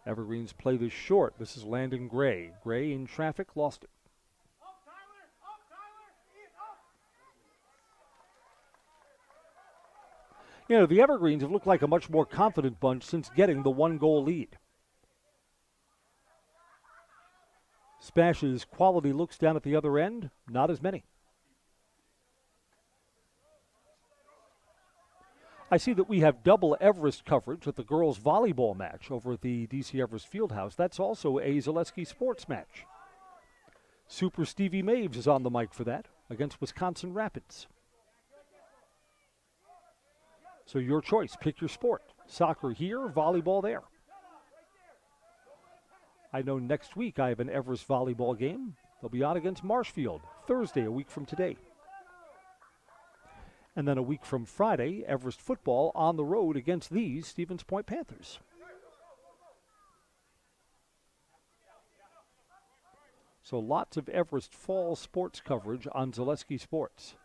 Evergreens play this short. This is Landon Gray. Gray in traffic, lost it. You know, the Evergreens have looked like a much more confident bunch since getting the 1-goal lead. Spash's quality looks down at the other end, not as many. I see that we have double Everest coverage at the girls' volleyball match over at the DC Everest Fieldhouse. That's also a Zaleski sports match. Super Stevie Maves is on the mic for that against Wisconsin Rapids. So your choice, pick your sport. Soccer here, volleyball there. I know next week I have an Everest volleyball game. They'll be on against Marshfield Thursday, a week from today. And then a week from Friday, Everest football on the road against these Stevens Point Panthers. So lots of Everest fall sports coverage on Zaleski Sports.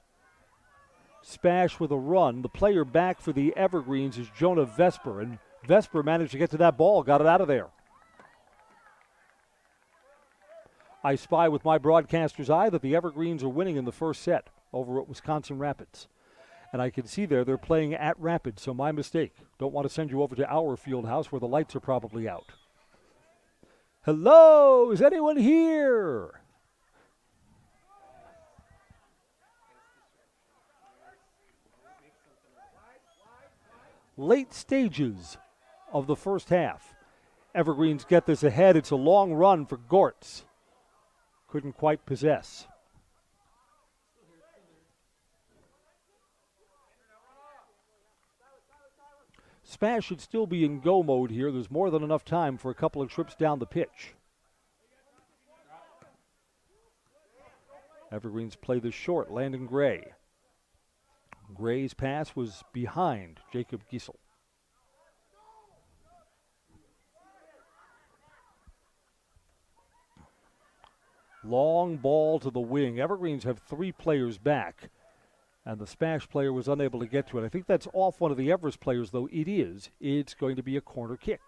Spash with a run. The player back for the Evergreens is Jonah Vesper, and Vesper managed to get to that ball, got it out of there. I spy with my broadcaster's eye that the Evergreens are winning in the first set over at Wisconsin Rapids. And I can see they're playing at Rapids, so my mistake. Don't want to send you over to our field house where the lights are probably out. Hello, is anyone here? Late stages of the first half. Evergreens get this ahead. It's a long run for Gortz. Couldn't quite possess. Spash should still be in go mode here. There's more than enough time for a couple of trips down the pitch. Evergreens play this short. Landon Gray. Gray's pass was behind Jacob Giesel. Long ball to the wing. Evergreens have 3 players back, and the Spash player was unable to get to it. I think that's off one of the Everest players, though it is. It's going to be a corner kick.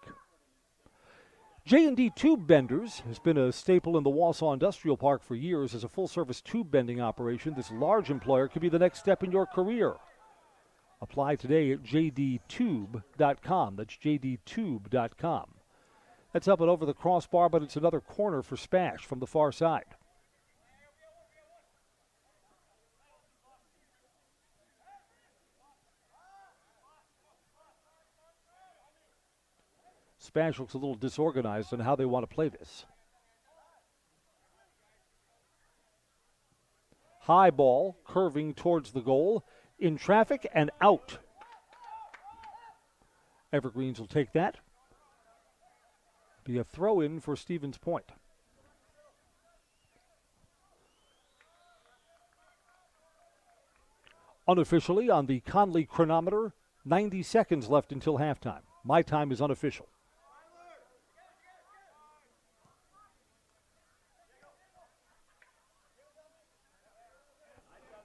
J&D Tube Benders has been a staple in the Wausau Industrial Park for years as a full-service tube bending operation. This large employer could be the next step in your career. Apply today at jdtube.com. That's jdtube.com. That's up and over the crossbar, but it's another corner for Spash from the far side. Spash looks a little disorganized on how they want to play this. High ball, curving towards the goal, in traffic and out. Evergreens will take that. Be a throw-in for Stevens Point. Unofficially on the Conley chronometer, 90 seconds left until halftime. My time is unofficial.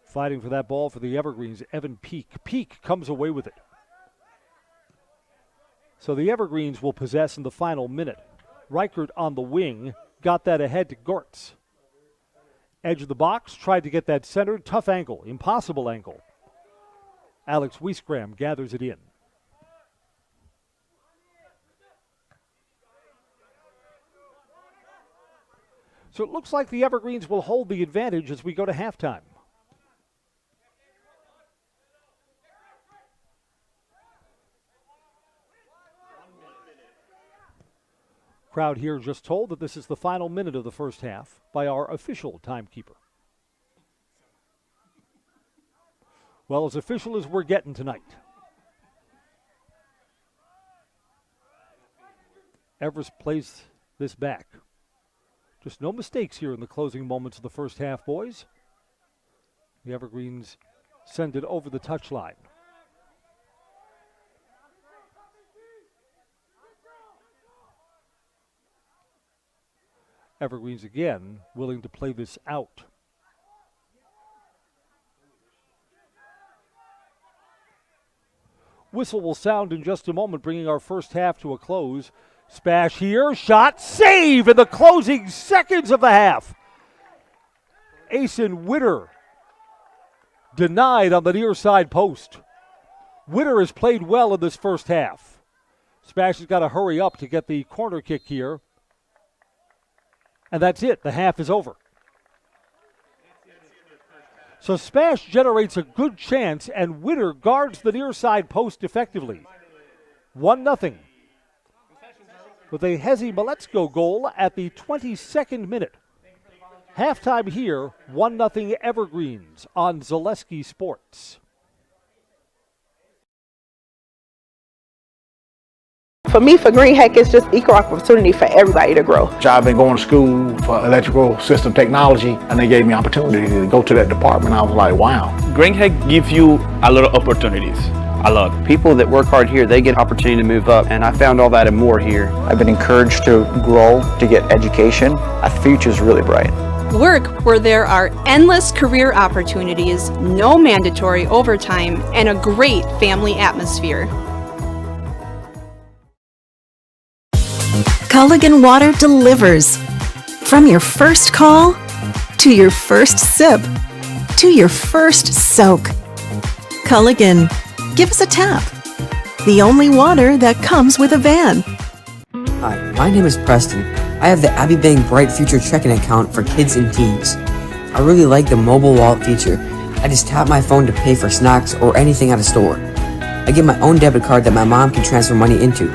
Fighting for that ball for the Evergreens, Evan Peak. Peak comes away with it. So the Evergreens will possess in the final minute. Reichert on the wing, got that ahead to Gortz. Edge of the box, tried to get that centered. Tough angle, impossible angle. Alex Wiesgram gathers it in. So it looks like the Evergreens will hold the advantage as we go to halftime. Crowd here just told that this is the final minute of the first half by our official timekeeper. Well, as official as we're getting tonight. Everest plays this back. Just no mistakes here in the closing moments of the first half, boys. The Evergreens send it over the touchline. Evergreens again willing to play this out. Whistle will sound in just a moment, bringing our first half to a close. Spash here, shot, save in the closing seconds of the half. Asen Witter denied on the near side post. Witter has played well in this first half. SPASH has got to hurry up to get the corner kick here. And that's it. The half is over. So SPASH generates a good chance, and Witter guards the near side post effectively. 1-0. With a Hezi Maletsko goal at the 22nd minute. Halftime here, 1-0 Evergreens on Zaleski Sports. For me, for Green Hack, it's just equal opportunity for everybody to grow. I've been going to school for electrical system technology, and they gave me opportunity to go to that department. I was like, wow. Green Hack gives you a lot of opportunities. A lot. People that work hard here, they get opportunity to move up, and I found all that and more here. I've been encouraged to grow, to get education. Our future's really bright. Work where there are endless career opportunities, no mandatory overtime, and a great family atmosphere. Culligan Water delivers. From your first call, to your first sip, to your first soak. Culligan, give us a tap. The only water that comes with a van. Hi, my name is Preston. I have the Abby Bang Bright Future checking account for kids and teens. I really like the mobile wallet feature. I just tap my phone to pay for snacks or anything at a store. I get my own debit card that my mom can transfer money into.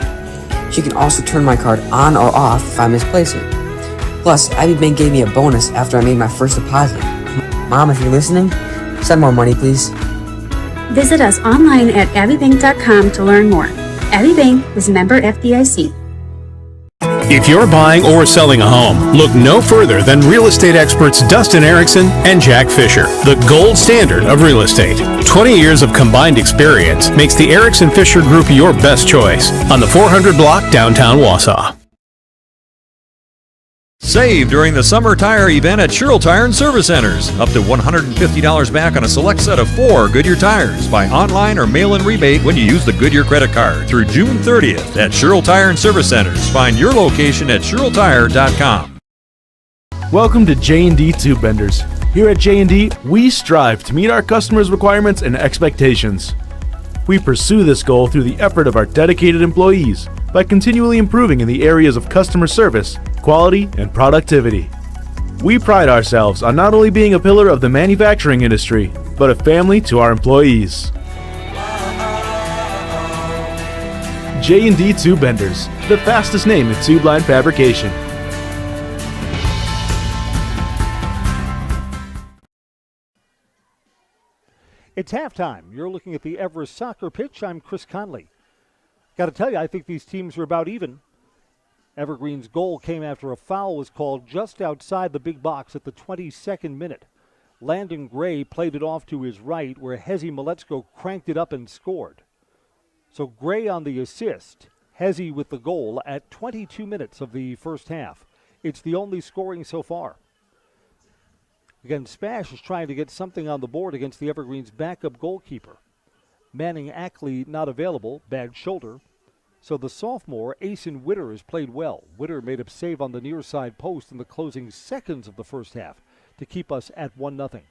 She can also turn my card on or off if I misplace it. Plus, Abby Bank gave me a bonus after I made my first deposit. Mom, if you're listening, send more money, please. Visit us online at abbybank.com to learn more. Abby Bank is member FDIC. If you're buying or selling a home, look no further than real estate experts Dustin Erickson and Jack Fisher, the gold standard of real estate. 20 years of combined experience makes the Erickson Fisher Group your best choice on the 400 block downtown Wausau. Save during the summer tire event at Sherrill Tire and Service Centers. Up to $150 back on a select set of 4 Goodyear tires. Buy online or mail-in rebate when you use the Goodyear credit card through June 30th at Sherrill Tire and Service Centers. Find your location at SherrillTire.com. Welcome to J&D Tube Benders. Here at J&D, we strive to meet our customers' requirements and expectations. We pursue this goal through the effort of our dedicated employees by continually improving in the areas of customer service, quality, and productivity. We pride ourselves on not only being a pillar of the manufacturing industry, but a family to our employees. J&D Tube Benders, the fastest name in tube line fabrication. It's halftime. You're looking at the Everest soccer pitch. I'm Chris Conley. Got to tell you, I think these teams are about even. Evergreen's goal came after a foul was called just outside the big box at the 22nd minute. Landon Gray played it off to his right, where Hezi Maletsko cranked it up and scored. So Gray on the assist, Hezi with the goal at 22 minutes of the first half. It's the only scoring so far. Again, SPASH is trying to get something on the board against the Evergreens' backup goalkeeper. Manning Ackley not available, bad shoulder. So the sophomore, Asen Witter, has played well. Witter made a save on the near side post in the closing seconds of the first half to keep us at 1-0.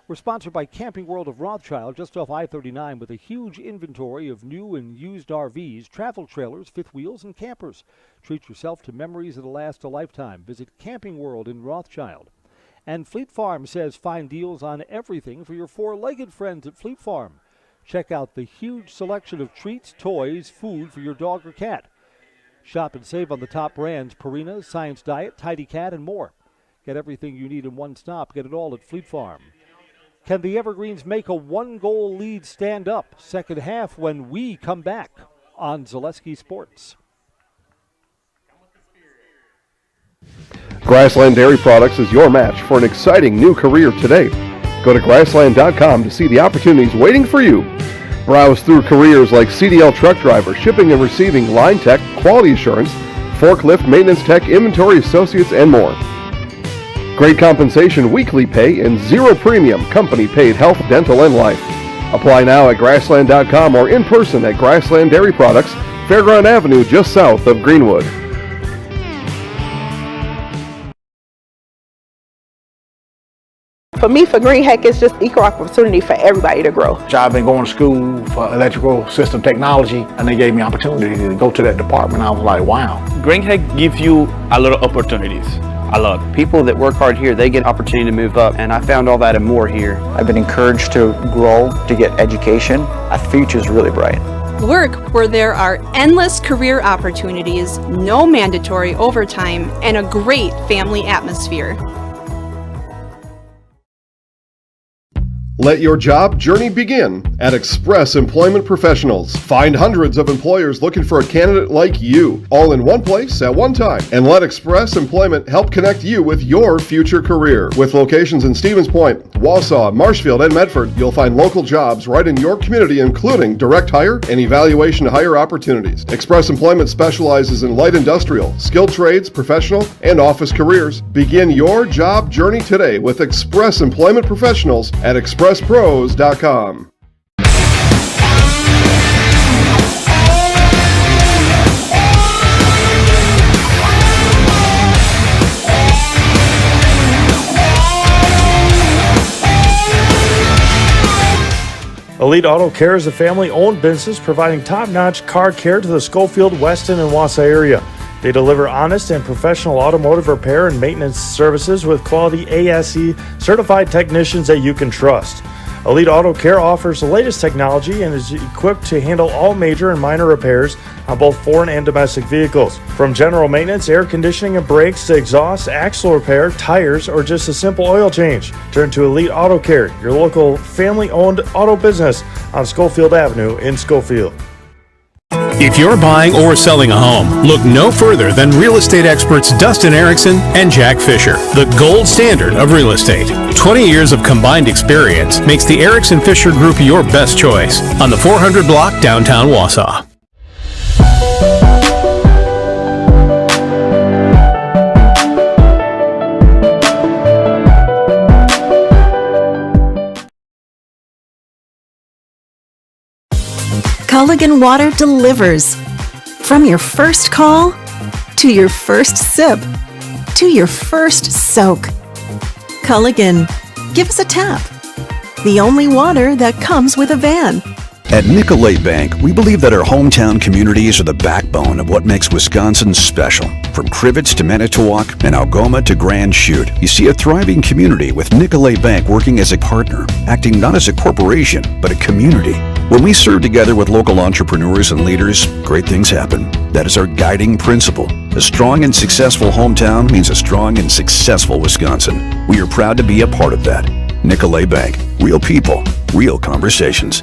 We're sponsored by Camping World of Rothschild, just off I-39, with a huge inventory of new and used RVs, travel trailers, fifth wheels, and campers. Treat yourself to memories that'll last a lifetime. Visit Camping World in Rothschild. And Fleet Farm says find deals on everything for your four-legged friends at Fleet Farm. Check out the huge selection of treats, toys, food for your dog or cat. Shop and save on the top brands, Purina, Science Diet, Tidy Cat, and more. Get everything you need in one stop. Get it all at Fleet Farm. Can the Evergreens make a one-goal lead stand up? Second half when we come back on Zaleski Sports. Grassland Dairy Products is your match for an exciting new career today. Go to grassland.com to see the opportunities waiting for you. Browse through careers like CDL truck driver, shipping and receiving, line tech, quality assurance, forklift, maintenance tech, inventory associates, and more. Great compensation, weekly pay, and zero premium company-paid health, dental, and life. Apply now at grassland.com or in person at Grassland Dairy Products, Fairground Avenue, just south of Greenwood. For me, for Green Heck, it's just equal opportunity for everybody to grow. I've been going to school for electrical system technology, and they gave me opportunity to go to that department. I was like, wow. Green Heck gives you a lot of opportunities. I love people that work hard here, they get opportunity to move up, and I found all that and more here. I've been encouraged to grow, to get education. Our future's really bright. Work where there are endless career opportunities, no mandatory overtime, and a great family atmosphere. Let your job journey begin at Express Employment Professionals. Find hundreds of employers looking for a candidate like you, all in one place at one time. And let Express Employment help connect you with your future career. With locations in Stevens Point, Wausau, Marshfield, and Medford, you'll find local jobs right in your community, including direct hire and evaluation to hire opportunities. Express Employment specializes in light industrial, skilled trades, professional, and office careers. Begin your job journey today with Express Employment Professionals at expresspros.com. Elite Auto Care is a family-owned business providing top-notch car care to the Schofield, Weston, and Wausau area. They deliver honest and professional automotive repair and maintenance services with quality ASE certified technicians that you can trust. Elite Auto Care offers the latest technology and is equipped to handle all major and minor repairs on both foreign and domestic vehicles. From general maintenance, air conditioning and brakes to exhaust, axle repair, tires, or just a simple oil change. Turn to Elite Auto Care, your local family-owned auto business on Schofield Avenue in Schofield. If you're buying or selling a home, look no further than real estate experts Dustin Erickson and Jack Fisher, the gold standard of real estate. 20 years of combined experience makes the Erickson Fisher Group your best choice on the 400 block downtown Wausau. Culligan Water delivers. From your first call, to your first sip, to your first soak. Culligan, give us a tap. The only water that comes with a van. At Nicolet Bank, we believe that our hometown communities are the backbone of what makes Wisconsin special. From Crivets to Manitowoc and Algoma to Grand Chute, you see a thriving community with Nicolet Bank working as a partner, acting not as a corporation, but a community. When we serve together with local entrepreneurs and leaders, great things happen. That is our guiding principle. A strong and successful hometown means a strong and successful Wisconsin. We are proud to be a part of that. Nicolet Bank. Real people, real conversations.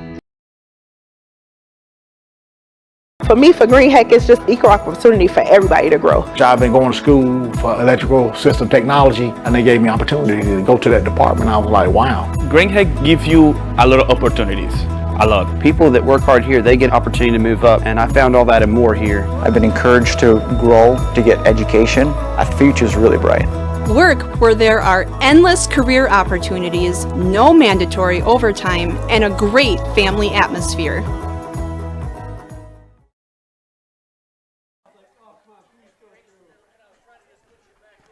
For me, for Green Heck, it's just equal opportunity for everybody to grow. I've been going to school for electrical system technology, and they gave me opportunity to go to that department. I was like, wow. Green Heck gives you a lot of opportunities. I love people that work hard here, they get opportunity to move up, and I found all that and more here. I've been encouraged to grow, to get education. Our future's really bright. Work where there are endless career opportunities, no mandatory overtime, and a great family atmosphere.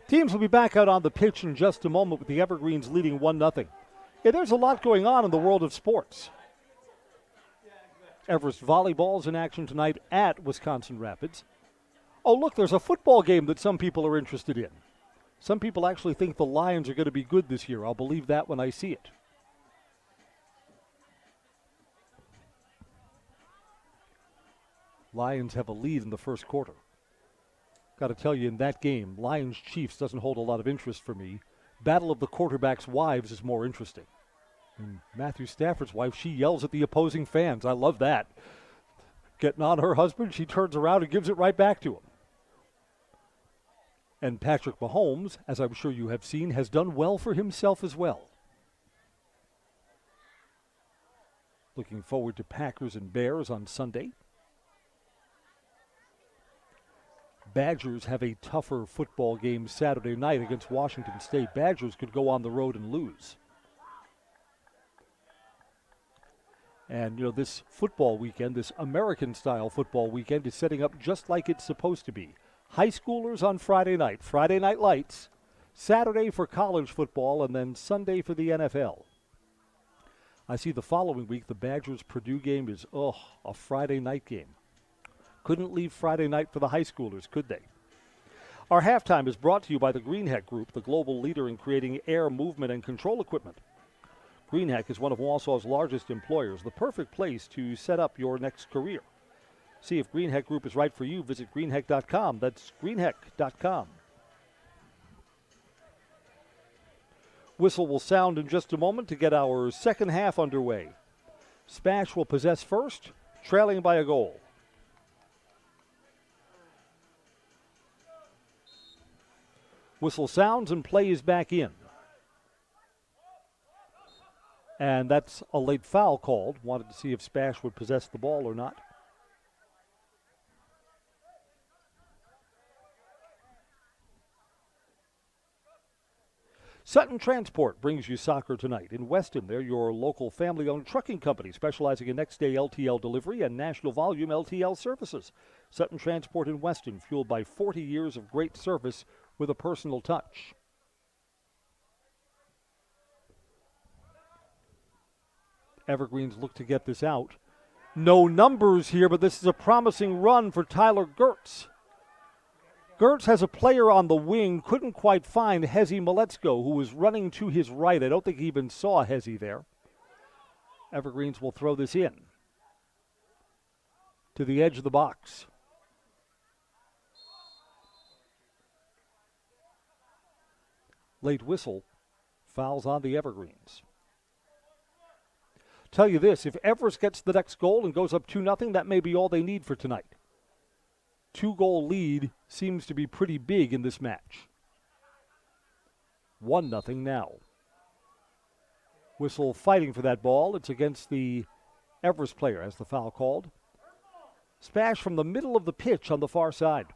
Teams will be back out on the pitch in just a moment with the Evergreens leading 1-0. Yeah, there's a lot going on in the world of sports. Everest volleyball's in action tonight at Wisconsin Rapids. Oh, look, there's a football game that some people are interested in. Some people actually think the Lions are going to be good this year. I'll believe that when I see it. Lions have a lead in the first quarter. Got to tell you, in that game, Lions-Chiefs doesn't hold a lot of interest for me. Battle of the quarterbacks' wives is more interesting. And Matthew Stafford's wife, she yells at the opposing fans. I love that. Getting on her husband, she turns around and gives it right back to him. And Patrick Mahomes, as I'm sure you have seen, has done well for himself as well. Looking forward to Packers and Bears on Sunday. Badgers have a tougher football game Saturday night against Washington State. Badgers could go on the road and lose. And, you know, this football weekend, this American-style football weekend is setting up just like it's supposed to be. High schoolers on Friday night Lights, Saturday for college football, and then Sunday for the NFL. I see the following week the Badgers-Purdue game is, a Friday night game. Couldn't leave Friday night for the high schoolers, could they? Our halftime is brought to you by the Greenheck Group, the global leader in creating air movement and control equipment. Greenheck is one of Wausau's largest employers, the perfect place to set up your next career. See if Greenheck Group is right for you. Visit greenheck.com. That's greenheck.com. Whistle will sound in just a moment to get our second half underway. SPASH will possess first, trailing by a goal. Whistle sounds and play is back in. And that's a late foul called. Wanted to see if SPASH would possess the ball or not. Sutton Transport brings you soccer tonight. In Weston, they're your local family-owned trucking company specializing in next-day LTL delivery and national volume LTL services. Sutton Transport in Weston, fueled by 40 years of great service with a personal touch. Evergreens look to get this out. No numbers here, but this is a promising run for Tyler Gertz. Gertz has a player on the wing, couldn't quite find Hezi Maletsko, who was running to his right. I don't think he even saw Hezi there. Evergreens will throw this in to the edge of the box. Late whistle, fouls on the Evergreens. Tell you this, if Everest gets the next goal and goes up 2-0, that may be all they need for tonight. 2-goal lead seems to be pretty big in this match. 1-0 now. Whistle fighting for that ball. It's against the Everest player as the foul called. SPASH from the middle of the pitch on the far side.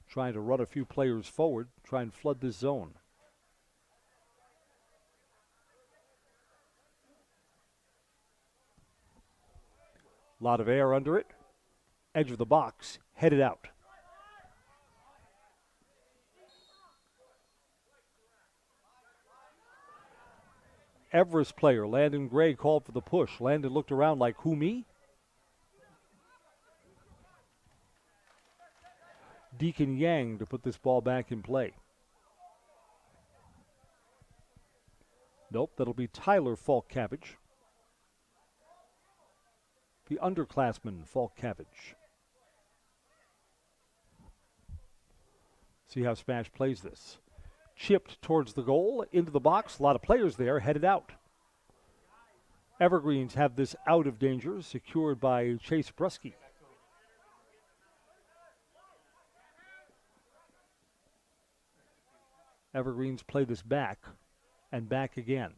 Trying to run a few players forward, try and flood this zone. A lot of air under it. Edge of the box, headed out. Everest player, Landon Gray, called for the push. Landon looked around like, who, me? Deacon Yang to put this ball back in play. Nope, that'll be Tyler Falk-Cabbage. The underclassman, Falk-Cabbage. See how SPASH plays this. Chipped towards the goal, into the box. A lot of players there, headed out. Evergreens have this out of danger, secured by Chase Brusky. Evergreens play this back, and back again.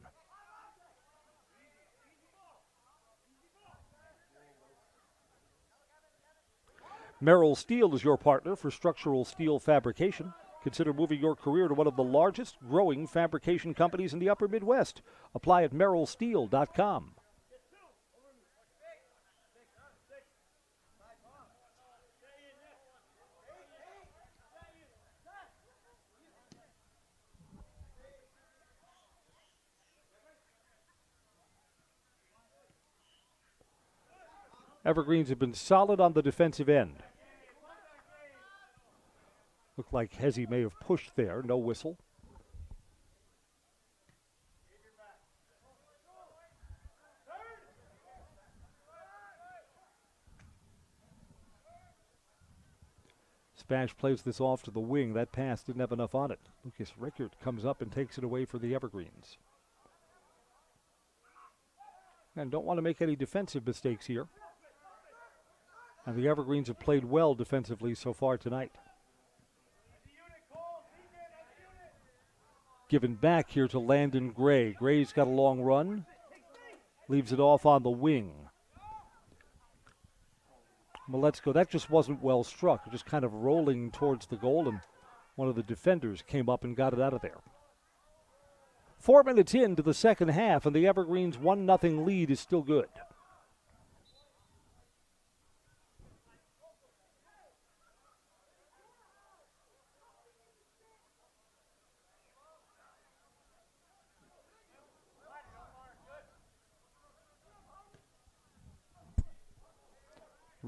Merrill Steel is your partner for structural steel fabrication. Consider moving your career to one of the largest growing fabrication companies in the upper Midwest. Apply at merrillsteel.com. Evergreens have been solid on the defensive end. Looked like Hezi may have pushed there. No whistle. SPASH plays this off to the wing. That pass didn't have enough on it. Lucas Rickert comes up and takes it away for the Evergreens. And don't want to make any defensive mistakes here. And the Evergreens have played well defensively so far tonight. Given back here to Landon Gray. Gray's got a long run. Leaves it off on the wing. Maletsko, that just wasn't well struck. Just kind of rolling towards the goal, and one of the defenders came up and got it out of there. 4 minutes into the second half, and the Evergreens' 1-0 lead is still good.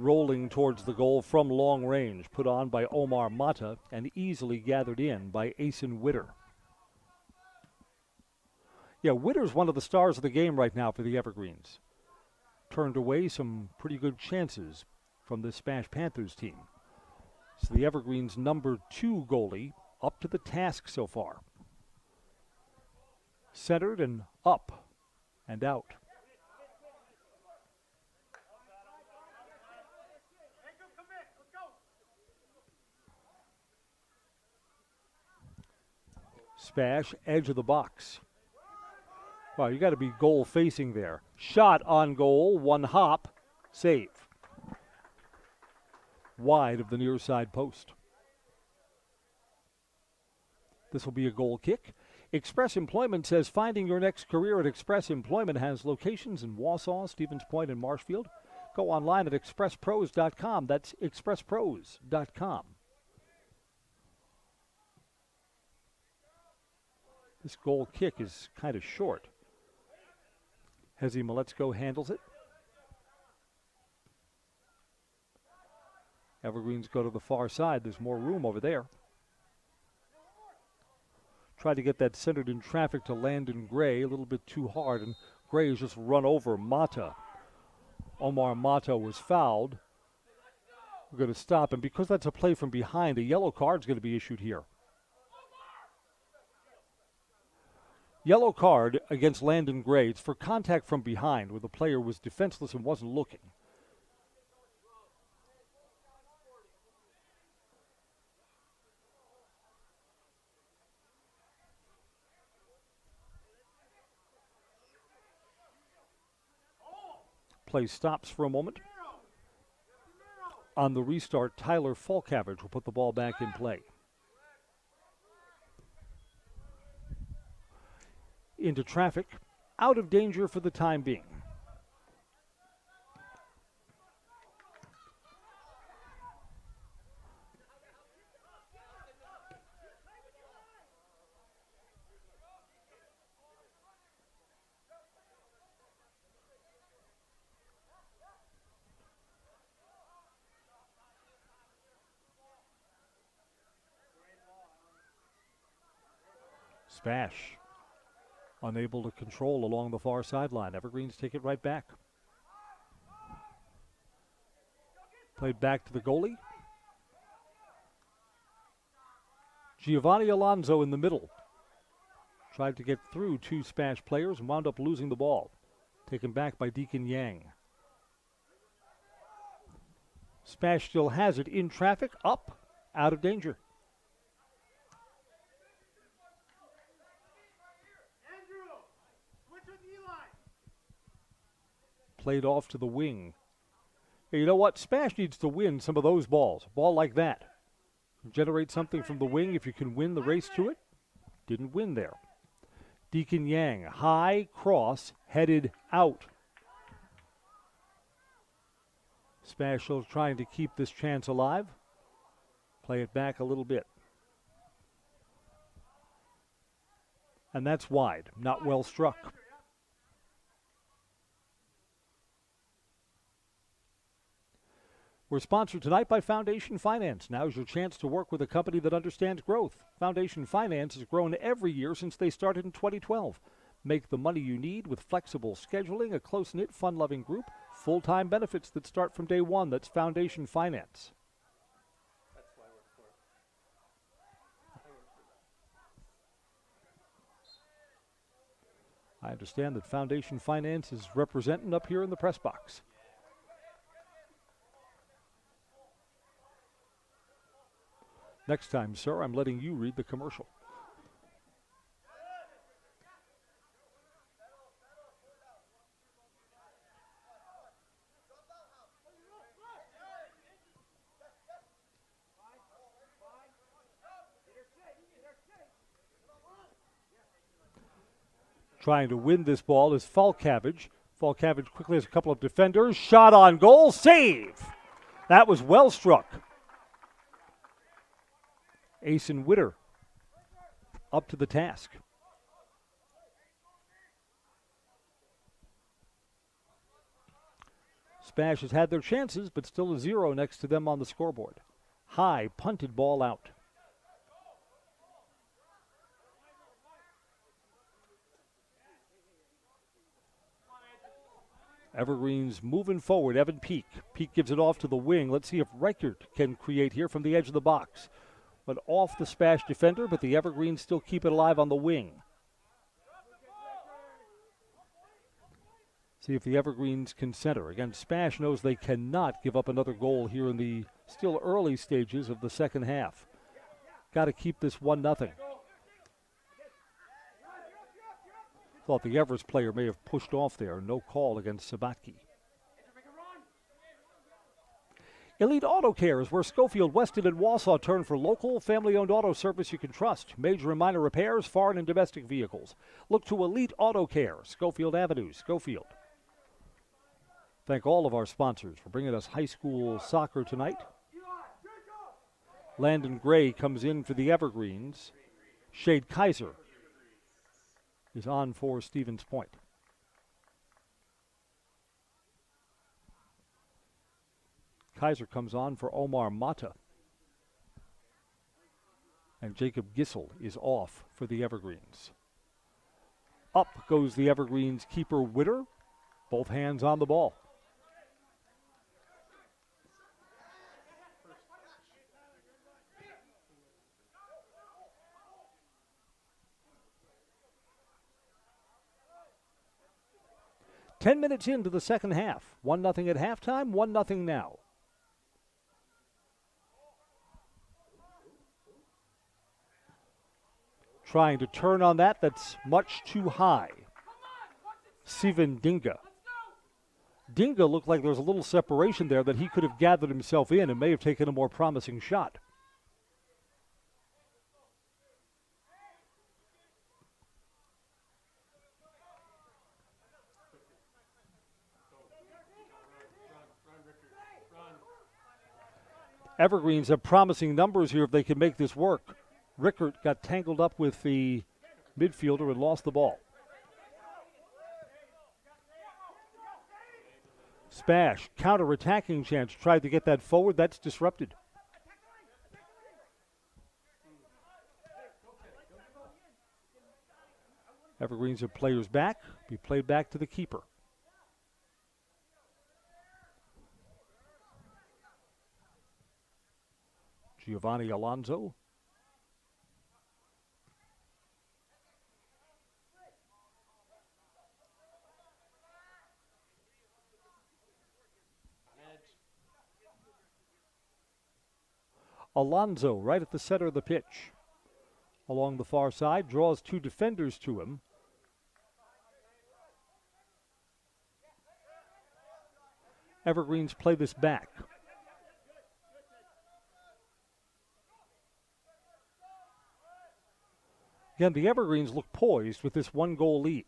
rolling towards the goal from long range, put on by Omar Mata and easily gathered in by Asen Witter. Yeah, Witter's one of the stars of the game right now for the Evergreens. Turned away some pretty good chances from this SPASH Panthers team. So the Evergreens' number 2 goalie up to the task so far. Centered and up and out. SPASH, edge of the box. Wow, you got to be goal facing there. Shot on goal, one hop, save. Wide of the near side post. This will be a goal kick. Express Employment says finding your next career at Express Employment has locations in Wausau, Stevens Point, and Marshfield. Go online at expresspros.com. That's expresspros.com. This goal kick is kind of short. Hezi Maletsko handles it. Evergreens go to the far side. There's more room over there. Tried to get that centered in traffic to Landon Gray, a little bit too hard, and Gray has just run over Mata. Omar Mata was fouled. We're going to stop him. Because that's a play from behind, a yellow card's going to be issued here. Yellow card against Landon Gray. It's for contact from behind where the player was defenseless and wasn't looking. Play stops for a moment. On the restart, Tyler Falkavage will put the ball back in play. Into traffic, out of danger for the time being. SPASH unable to control along the far sideline. Evergreens take it right back. Played back to the goalie. Giovanni Alonso in the middle. Tried to get through 2 SPASH players and wound up losing the ball. Taken back by Deacon Yang. SPASH still has it in traffic, up, out of danger. Played off to the wing. Hey, you know what? SPASH needs to win some of those balls. A ball like that. Generate something from the wing if you can win the race to it. Didn't win there. Deacon Yang, high cross, headed out. SPASH still trying to keep this chance alive. Play it back a little bit. And that's wide, not well struck. We're sponsored tonight by Foundation Finance. Now's your chance to work with a company that understands growth. Foundation Finance has grown every year since they started in 2012. Make the money you need with flexible scheduling, a close-knit, fun-loving group, full-time benefits that start from day one. That's Foundation Finance. I understand that Foundation Finance is representing up here in the press box. Next time, sir, I'm letting you read the commercial. Trying to win this ball is Falkavage. Falkavage quickly has a couple of defenders. Shot on goal. Save! That was well struck. Asen Witter up to the task. SPASH has had their chances, but still a 0 next to them on the scoreboard. High punted ball out. Evergreens moving forward. Evan Peak. Peak gives it off to the wing. Let's see if Reichert can create here from the edge of the box. But off the SPASH defender, but the Evergreens still keep it alive on the wing. See if the Evergreens can center. Again, SPASH knows they cannot give up another goal here in the still early stages of the second half. Got to keep this 1-0. Thought the Everest player may have pushed off there. No call against Sabatke. Elite Auto Care is where Schofield, Weston, and Wausau turn for local, family-owned auto service you can trust. Major and minor repairs, foreign and domestic vehicles. Look to Elite Auto Care, Schofield Avenue, Schofield. Thank all of our sponsors for bringing us high school soccer tonight. Landon Gray comes in for the Evergreens. Shade Kaiser is on for Stevens Point. Kaiser comes on for Omar Mata. And Jacob Gissel is off for the Evergreens. Up goes the Evergreens keeper Witter. Both hands on the ball. Ten minutes into the second half. 1-0 at halftime, 1-0 now. Trying to turn on that. That's much too high. Sivan Dinga. Dinga looked like there was a little separation there that he could have gathered himself in and may have taken a more promising shot. Evergreens have promising numbers here if they can make this work. Rickert got tangled up with the midfielder and lost the ball. SPASH, counter-attacking chance. Tried to get that forward. That's disrupted. Evergreens have players back. Be played back to the keeper. Giovanni Alonso. Alonso right at the center of the pitch. Along the far side, draws two defenders to him. Evergreens play this back. Again, the Evergreens look poised with this 1-goal lead.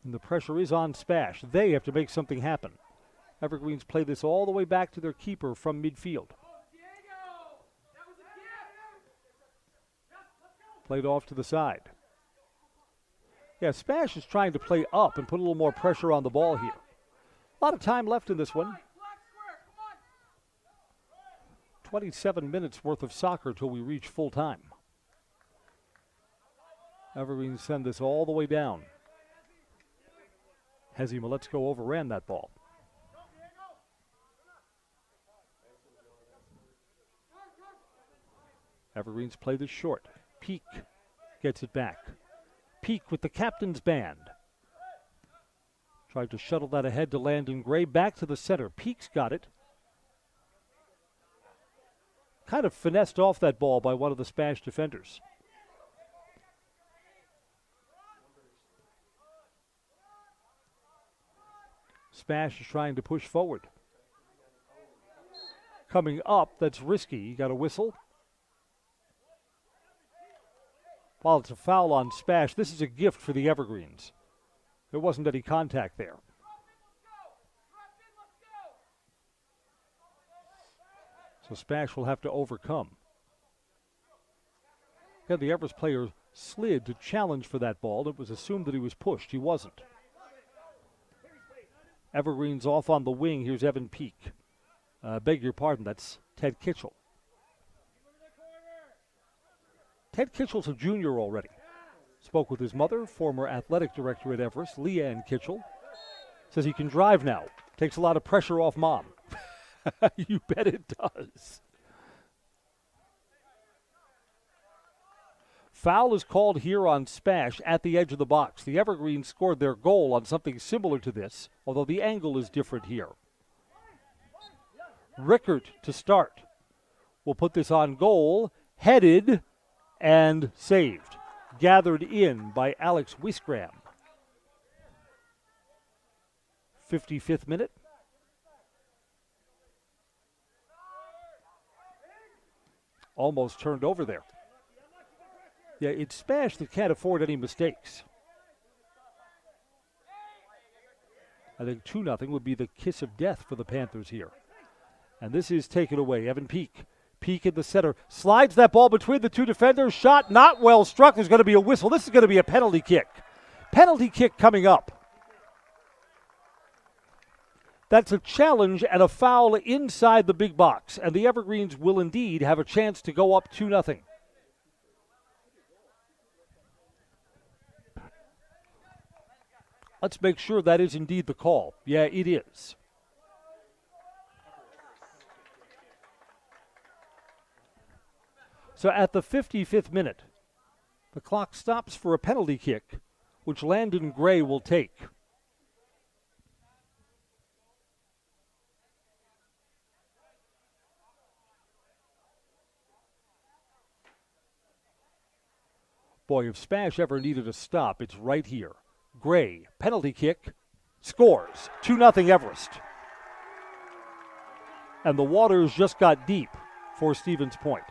And the pressure is on SPASH. They have to make something happen. Evergreens play this all the way back to their keeper from midfield. Played off to the side. Yeah, SPASH is trying to play up and put a little more pressure on the ball here. A lot of time left in this one. 27 minutes worth of soccer till we reach full time. Evergreens send this all the way down. Hezi Maletsko overran that ball. Evergreens play this short. Peak gets it back. Peak with the captain's band. Tried to shuttle that ahead to Landon Gray. Back to the center. Peak's got it. Kind of finessed off that ball by one of the SPASH defenders. SPASH is trying to push forward. Coming up, that's risky. You got a whistle. While it's a foul on SPASH, this is a gift for the Evergreens. There wasn't any contact there. So SPASH will have to overcome. Again, the Everest player slid to challenge for that ball. It was assumed that he was pushed. He wasn't. Evergreen's off on the wing. Here's Evan Peak. Beg your pardon, that's Ted Kitchell. Ted Kitchell's a junior already. Spoke with his mother, former athletic director at Everest, Leanne Kitchell. Says he can drive now. Takes a lot of pressure off mom. You bet it does. Foul is called here on SPASH at the edge of the box. The Evergreens scored their goal on something similar to this, although the angle is different here. Rickert to start. Will put this on goal, headed and saved. Gathered in by Alex Wiskram. 55th minute. Almost turned over there. Yeah, it's SPASH that can't afford any mistakes. I think 2-0 would be the kiss of death for the Panthers here. And this is taken away. Evan Peak. Peak in the center. Slides that ball between the two defenders. Shot not well struck. There's going to be a whistle. This is going to be a penalty kick. Penalty kick coming up. That's a challenge and a foul inside the big box. And the Evergreens will indeed have a chance to go up 2-0. Let's make sure that is indeed the call. Yeah, it is. So at the 55th minute, the clock stops for a penalty kick, which Landon Gray will take. Boy, if SPASH ever needed a stop, it's right here. Gray, penalty kick, scores. 2-0 Everest. And the waters just got deep for Stevens Point.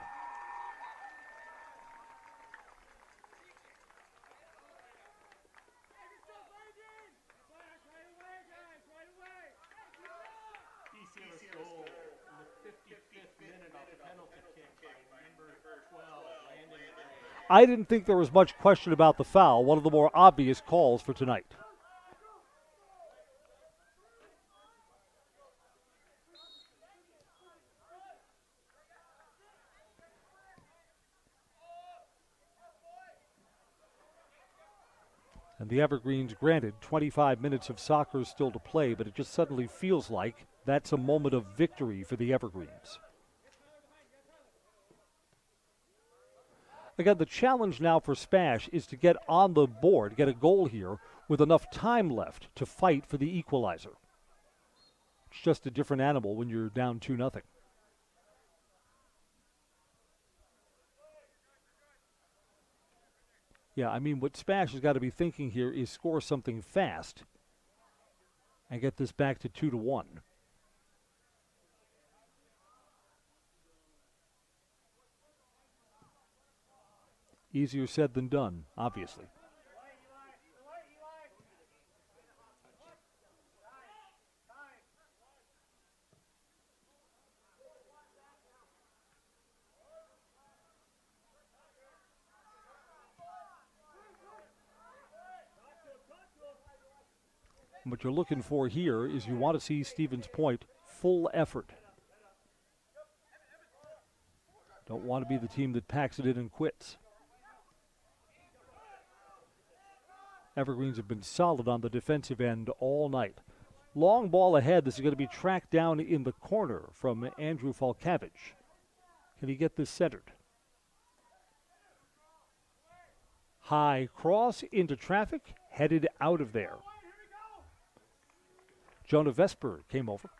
I didn't think there was much question about the foul, one of the more obvious calls for tonight. And the Evergreens, granted, 25 minutes of soccer still to play, but it just suddenly feels like that's a moment of victory for the Evergreens. Again, the challenge now for SPASH is to get on the board, get a goal here with enough time left to fight for the equalizer. It's just a different animal when you're down 2-0. Yeah, I mean, what SPASH has got to be thinking here is score something fast and get this back to 2-1. Easier said than done, obviously. What you're looking for here is you want to see Stevens Point full effort. Don't want to be the team that packs it in and quits. Evergreens have been solid on the defensive end all night. Long ball ahead. This is going to be tracked down in the corner from Andrew Falkavich. Can he get this centered? High cross into traffic, headed out of there. Jonah Vesper came over.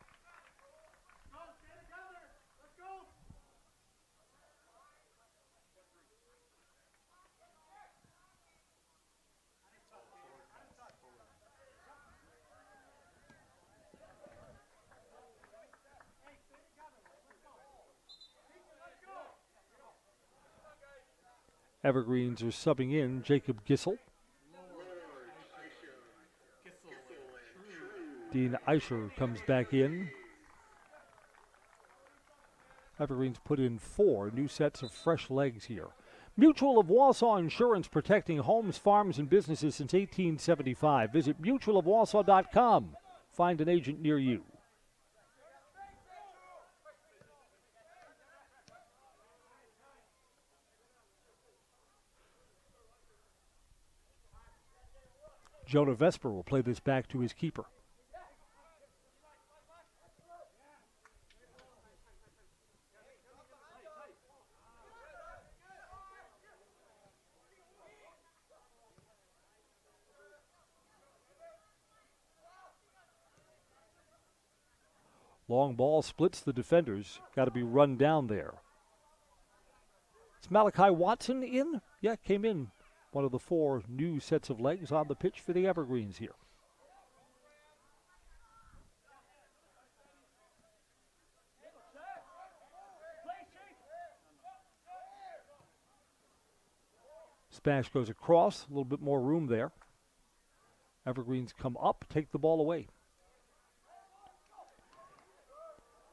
Evergreens are subbing in Jacob Gissel. Dean Eischer comes back in. Evergreens put in 4 new sets of fresh legs here. Mutual of Wausau Insurance, protecting homes, farms, and businesses since 1875. Visit mutualofwausau.com Find an agent near you. Jonah Vesper will play this back to his keeper. Long ball splits the defenders. Got to be run down there. Is Malachi Watson in? Yeah, came in. One of the 4 new sets of legs on the pitch for the Evergreens here. Spash goes across, a little bit more room there. Evergreens come up, take the ball away.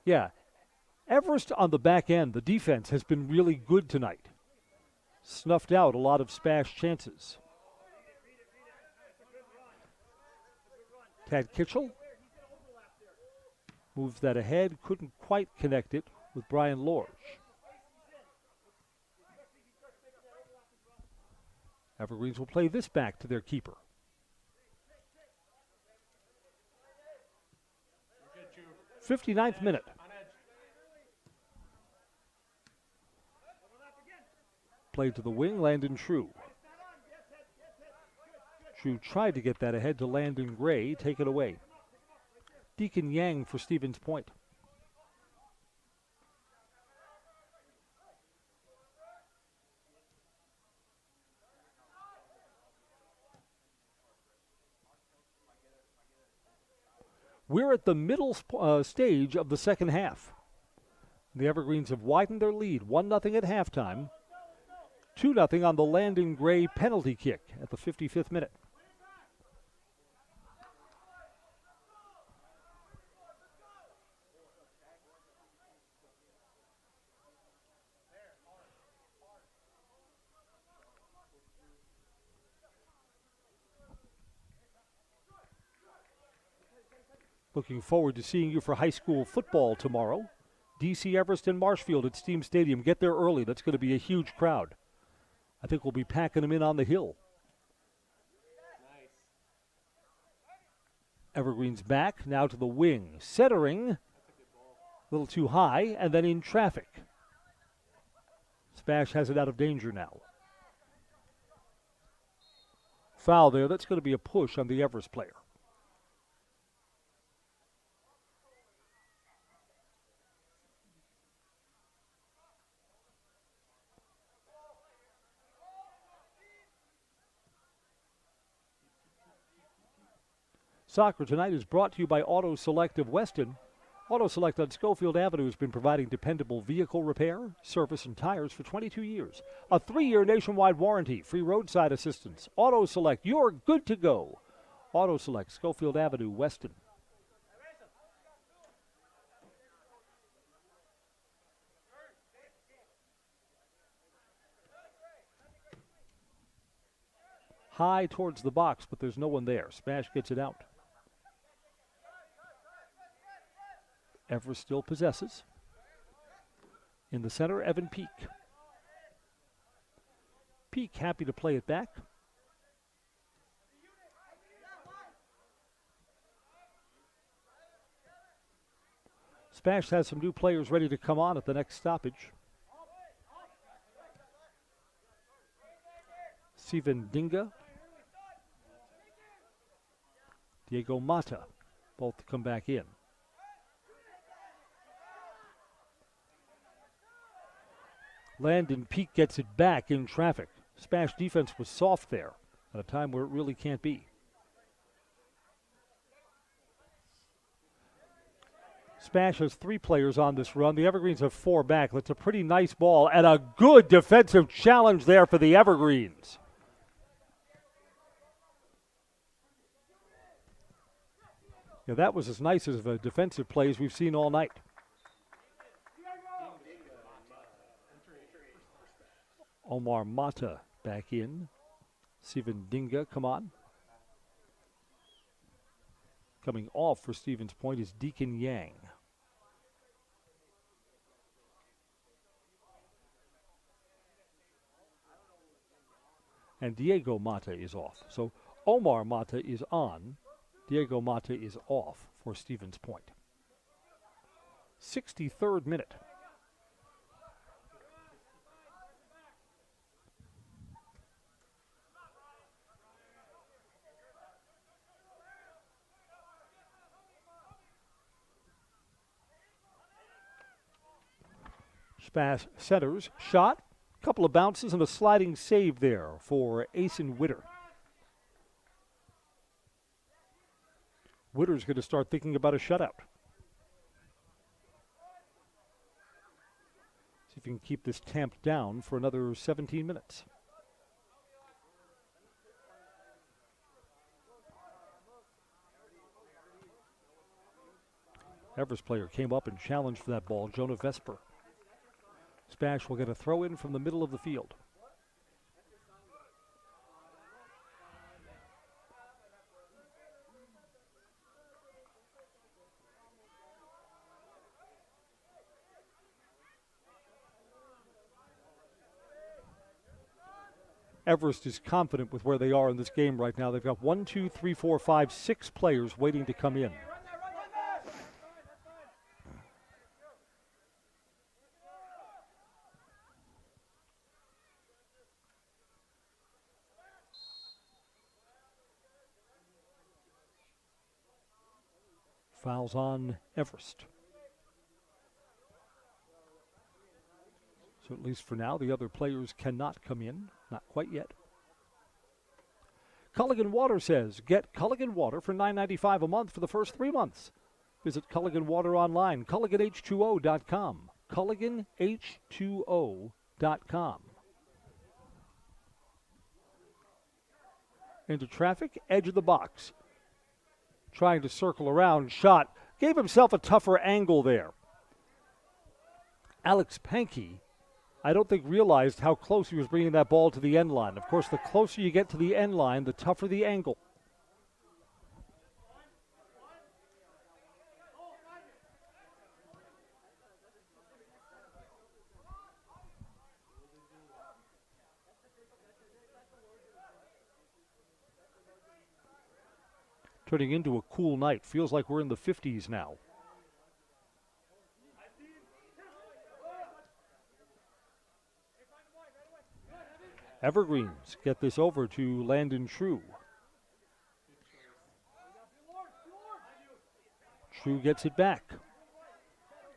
Yeah, Everest on the back end, the defense has been really good tonight. Snuffed out a lot of Spash chances. Tad Kitchell moves that ahead, couldn't quite connect it with Brian Lorge. Evergreens will play this back to their keeper. '59th minute. Played to the wing, Landon True. True tried to get that ahead to Landon Gray, take it away. Deacon Yang for Stevens Point. We're at the middle stage of the second half. The Evergreens have widened their lead, 1-0 at halftime. 2-0 on the Landon Gray penalty kick at the 55th minute. Looking forward to seeing you for high school football tomorrow. DC Everest and Marshfield at Steam Stadium. Get there early. That's going to be a huge crowd. I think we'll be packing them in on the hill. Evergreen's back, now to the wing. Centering, a little too high, and then in traffic. Spash has it out of danger now. Foul there. That's going to be a push on the Everest player. Soccer tonight is brought to you by Auto Select of Weston. Auto Select on Schofield Avenue has been providing dependable vehicle repair, service, and tires for 22 years. A 3-year nationwide warranty, free roadside assistance. Auto Select, you're good to go. Auto Select, Schofield Avenue, Weston. High towards the box, but there's no one there. Spash gets it out. Everest still possesses. In the center, Evan Peak. Peak happy to play it back. Spash has some new players ready to come on at the next stoppage. Steven Dinga. Diego Mata, both to come back in. Landon Peak gets it back in traffic. Spash defense was soft there at a time where it really can't be. Spash has 3 players on this run. The Evergreens have 4 back. That's a pretty nice ball and a good defensive challenge there for the Evergreens. Yeah, that was as nice as a defensive play as we've seen all night. Omar Mata back in. Steven Dinga, come on. Coming off for Stevens Point is Deacon Yang. And Diego Mata is off. So Omar Mata is on. Diego Mata is off for Stevens Point. 63rd minute. SPASH centers, shot, couple of bounces and a sliding save there for Asen Witter. Witter's going to start thinking about a shutout. See if he can keep this tamped down for another 17 minutes. Everest player came up and challenged for that ball, Jonah Vesper. SPASH will get a throw in from the middle of the field. Everest is confident with where they are in this game right now. They've got 1, 2, 3, 4, 5, 6 players waiting to come in. Fouls on Everest. So at least for now, the other players cannot come in. Not quite yet. Culligan Water says, get Culligan Water for $9.95 a month for the first 3 months. Visit Culligan Water online, CulliganH2O.com. CulliganH2O.com. Into traffic, edge of the box. Trying to circle around, shot. Gave himself a tougher angle there. Alex Pankey, I don't think realized how close he was bringing that ball to the end line. Of course, the closer you get to the end line, the tougher the angle. Turning into a cool night. Feels like we're in the 50s now. Evergreens get this over to Landon True. True gets it back.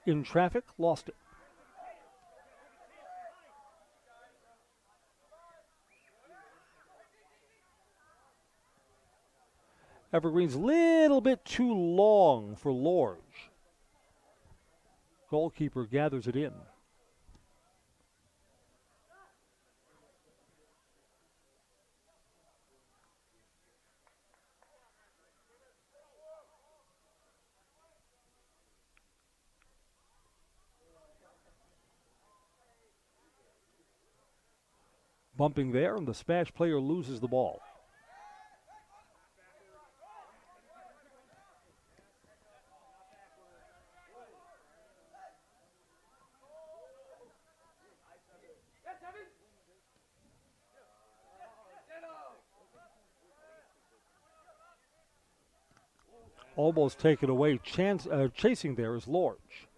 In traffic, lost it. Evergreen's a little bit too long for Lorge. Goalkeeper gathers it in. Bumping there, and the SPASH player loses the ball. Almost taken away. Chasing there is Lorge.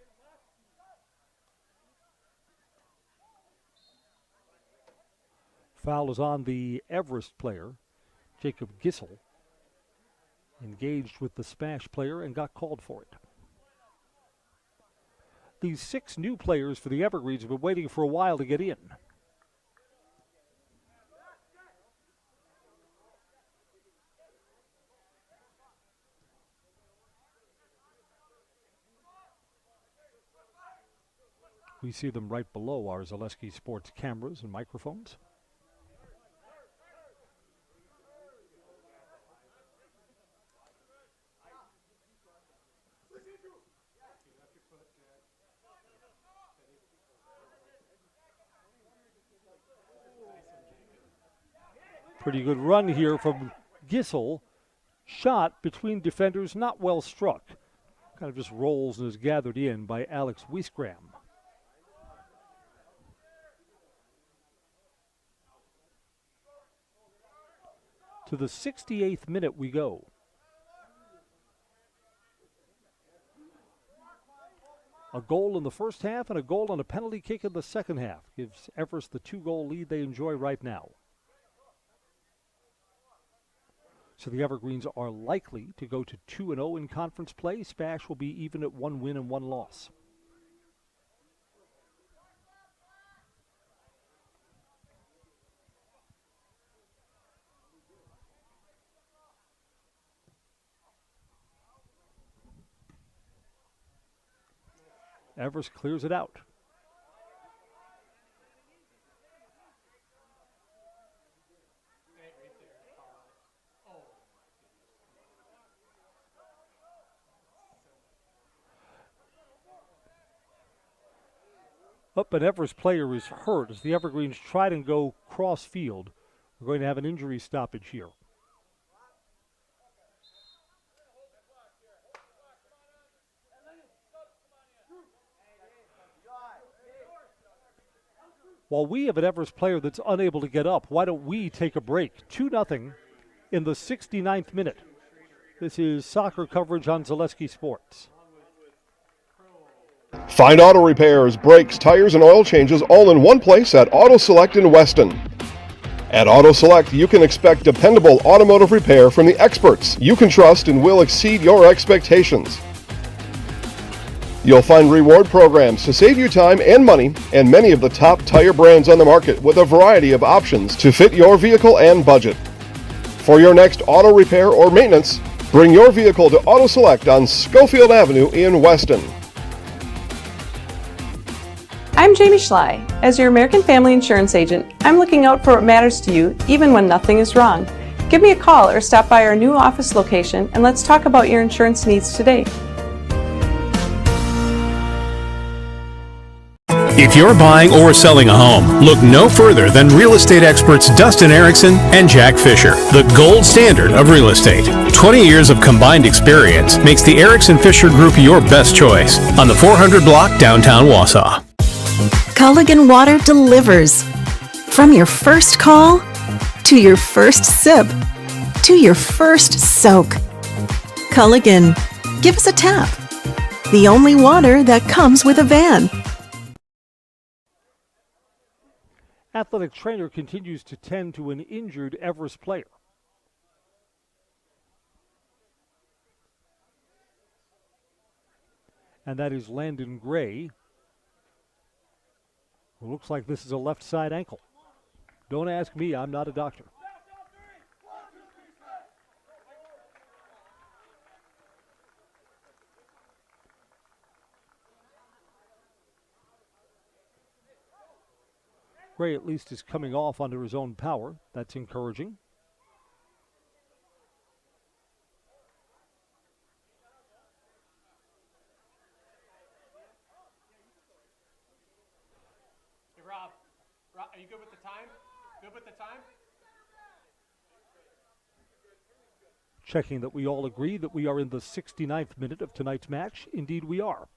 Foul is on the Everest player, Jacob Gissel. Engaged with the SPASH player and got called for it. These 6 new players for the Evergreens have been waiting for a while to get in. We see them right below our Zaleski Sports cameras and microphones. Pretty good run here from Gissel. shot between defenders, not well struck. Kind of just rolls and is gathered in by Alex Wiesgram. To the 68th minute we go. A goal in the first half and a goal on a penalty kick in the second half gives Everest the 2-goal lead they enjoy right now. So the Evergreens are likely to go to 2-0 in conference play. SPASH will be even at 1 win and 1 loss. Everest clears it out. Up, an Everest player is hurt as the Evergreens try and go cross field. We're going to have an injury stoppage here. While we have an Everest player that's unable to get up, why don't we take a break? 2-0 in the 69th minute. This is soccer coverage on Zaleski Sports. Find auto repairs, brakes, tires, and oil changes all in one place at Auto Select in Weston. At Auto Select, you can expect dependable automotive repair from the experts you can trust and will exceed your expectations. You'll find reward programs to save you time and money, and many of the top tire brands on the market with a variety of options to fit your vehicle and budget. For your next auto repair or maintenance, bring your vehicle to Auto Select on Schofield Avenue in Weston. I'm Jamie Schley. As your American Family Insurance agent, I'm looking out for what matters to you, even when nothing is wrong. Give me a call or stop by our new office location and let's talk about your insurance needs today. If you're buying or selling a home, look no further than real estate experts Dustin Erickson and Jack Fisher, the gold standard of real estate. 20 years of combined experience makes the Erickson Fisher Group your best choice on the 400 block downtown Wausau. Culligan Water delivers. From your first call, to your first sip, to your first soak. Culligan, give us a tap. The only water that comes with a van. Athletic trainer continues to tend to an injured Everest player. And that is Landon Gray. It looks like this is a left side ankle. Don't ask me, I'm not a doctor. Gray at least is coming off under his own power. That's encouraging. Hey, Rob, are you good with the time? Good with the time? Checking that we all agree that we are in the 69th minute of tonight's match. Indeed we are.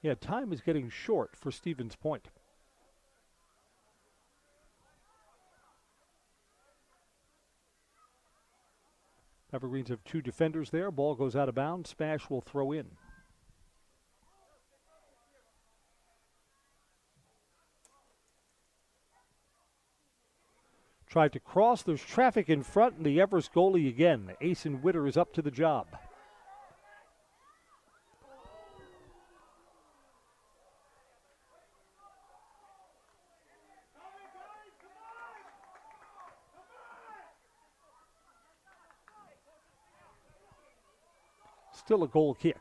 Yeah, time is getting short for Stevens Point. Evergreens have two defenders there. Ball goes out of bounds. SPASH will throw in. Tried to cross. There's traffic in front, and the Everest goalie again. Asen Witter is up to the job. Still a goal kick.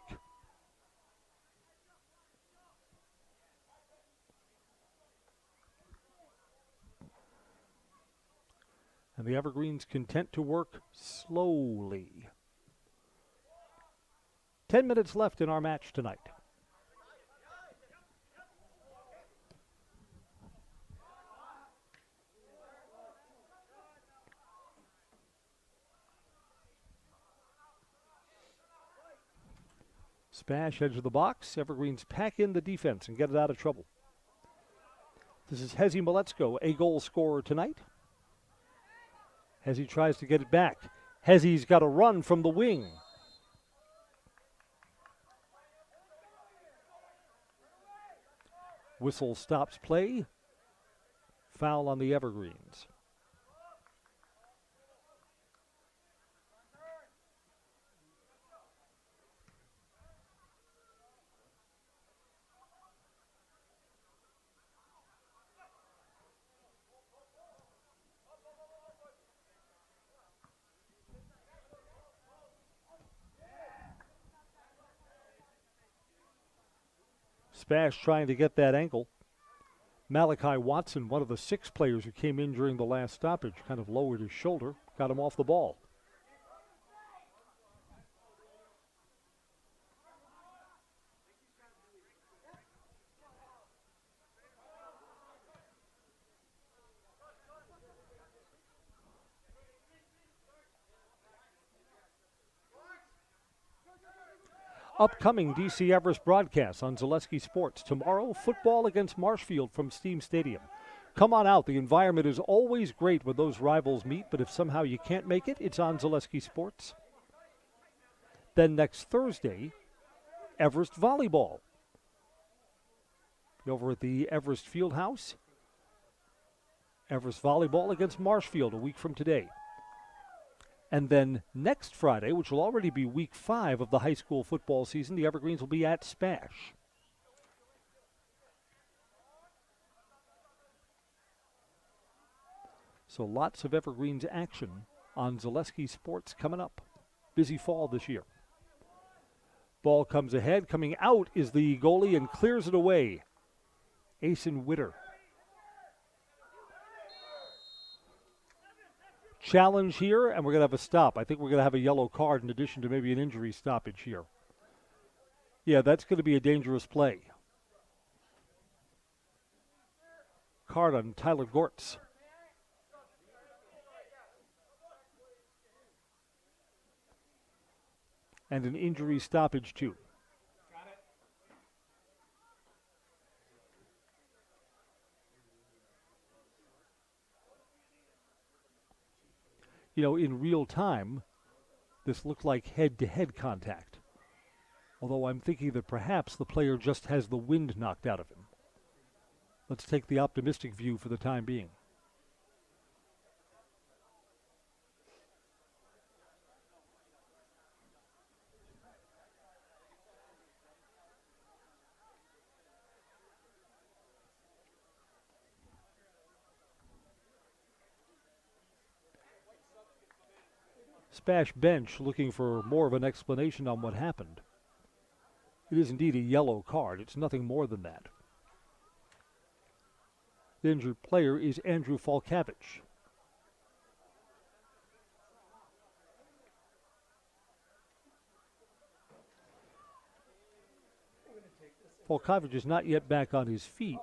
And the Evergreens content to work slowly. 10 minutes left in our match tonight. Spash edge of the box. Evergreens pack in the defense and get it out of trouble. This is Hezi Maletzko, a goal scorer tonight. Hezi tries to get it back. Hezi's got a run from the wing. Whistle stops play. Foul on the Evergreens. Spash trying to get that ankle. Malachi Watson, one of the 6 players who came in during the last stoppage, kind of lowered his shoulder, got him off the ball. Upcoming DC Everest broadcasts on Zaleski Sports. Tomorrow, football against Marshfield from Steam Stadium. Come on out. The environment is always great when those rivals meet, but if somehow you can't make it, it's on Zaleski Sports. Then next Thursday, Everest volleyball. Over at the Everest Fieldhouse. Everest volleyball against Marshfield a week from today. And then next Friday, which will already be week 5 of the high school football season, the Evergreens will be at SPASH. So lots of Evergreens action on Zaleski Sports coming up. Busy fall this year. Ball comes ahead. Coming out is the goalie and clears it away. Asen Witter. Challenge here, and we're going to have a stop. I think we're going to have a yellow card in addition to maybe an injury stoppage here. Yeah, that's going to be a dangerous play. Card on Tyler Gortz. And an injury stoppage, too. You know, in real time, this looked like head-to-head contact. Although I'm thinking that perhaps the player just has the wind knocked out of him. Let's take the optimistic view for the time being. Spash bench looking for more of an explanation on what happened. It is indeed a yellow card. It's nothing more than that. The injured player is Andrew Falkavich. Falkavich is not yet back on his feet,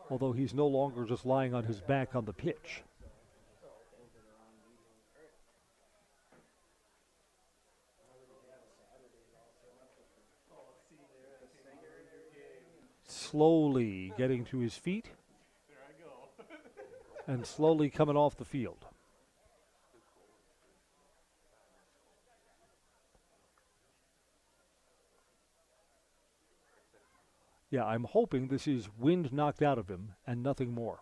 although he's no longer just lying on his back on the pitch. Slowly getting to his feet and slowly coming off the field. Yeah, I'm hoping this is wind knocked out of him and nothing more.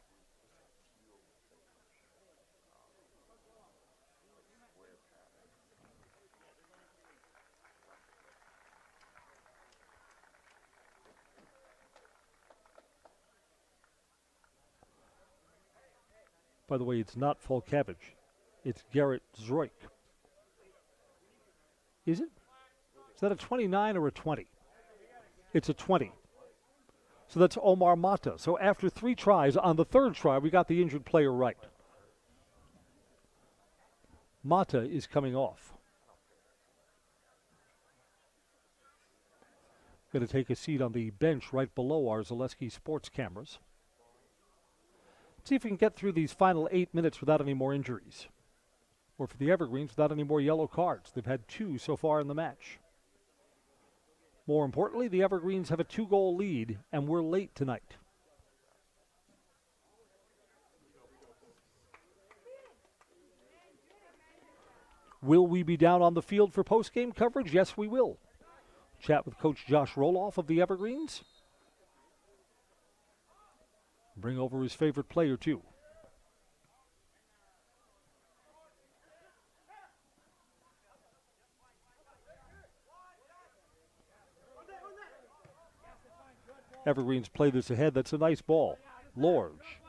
By the way, it's not Falkavich. It's Garrett Zroik. Is it? Is that a 29 or a 20? It's a 20. So that's Omar Mata. So after 3 tries, on the 3rd try, we got the injured player right. Mata is coming off. going to take a seat on the bench right below our Zaleski Sports cameras. See if we can get through these final 8 minutes without any more injuries. Or for the Evergreens, without any more yellow cards. They've had 2 so far in the match. More importantly, the Evergreens have a 2-goal lead, and we're late tonight. Will we be down on the field for post-game coverage? Yes, we will. Chat with Coach Josh Roloff of the Evergreens. Bring over his favorite player, too. Evergreens play this ahead. That's a nice ball. Lorge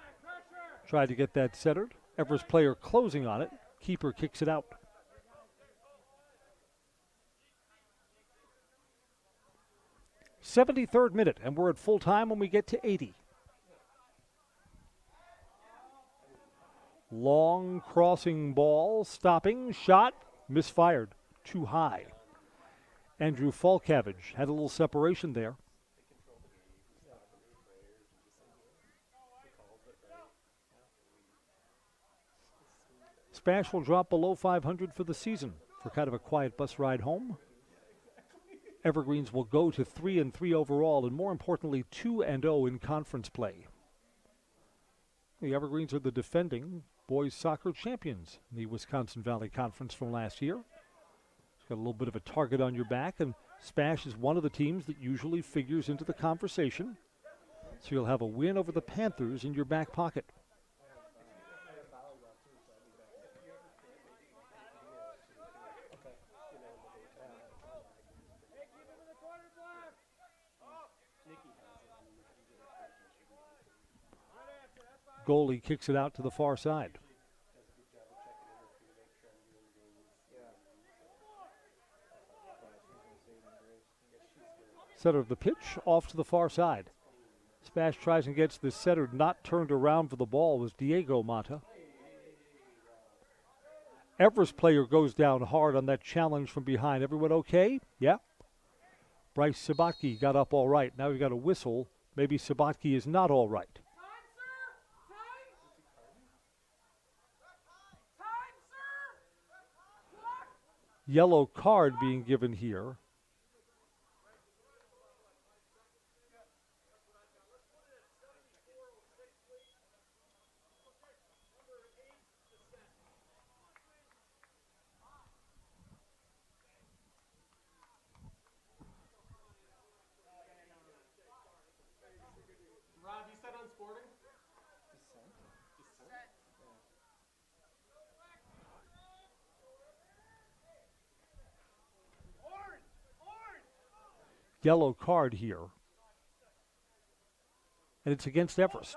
tried to get that centered. Everest player closing on it. Keeper kicks it out. '73rd minute, and we're at full time when we get to 80. Long crossing ball, stopping, shot, misfired, too high. Andrew Falkavage had a little separation there. SPASH will drop below 500 for the season for kind of a quiet bus ride home. Evergreens will go to 3-3 overall, and more importantly, 2-0 in conference play. The Evergreens are the defending boys soccer champions in the Wisconsin Valley Conference from last year. It's got a little bit of a target on your back, and SPASH is one of the teams that usually figures into the conversation. So you'll have a win over the Panthers in your back pocket. Goalie kicks it out to the far side. Center of the pitch, off to the far side. SPASH tries and gets the center not turned around for the ball was Diego Mata. Everest player goes down hard on that challenge from behind. Everyone okay? Yeah. Bryce Sabatke got up all right. Now we've got a whistle. Maybe Sabatke is not all right. Yellow card being given here. Rob, you said unsporting? Yellow card here. And it's against Everest.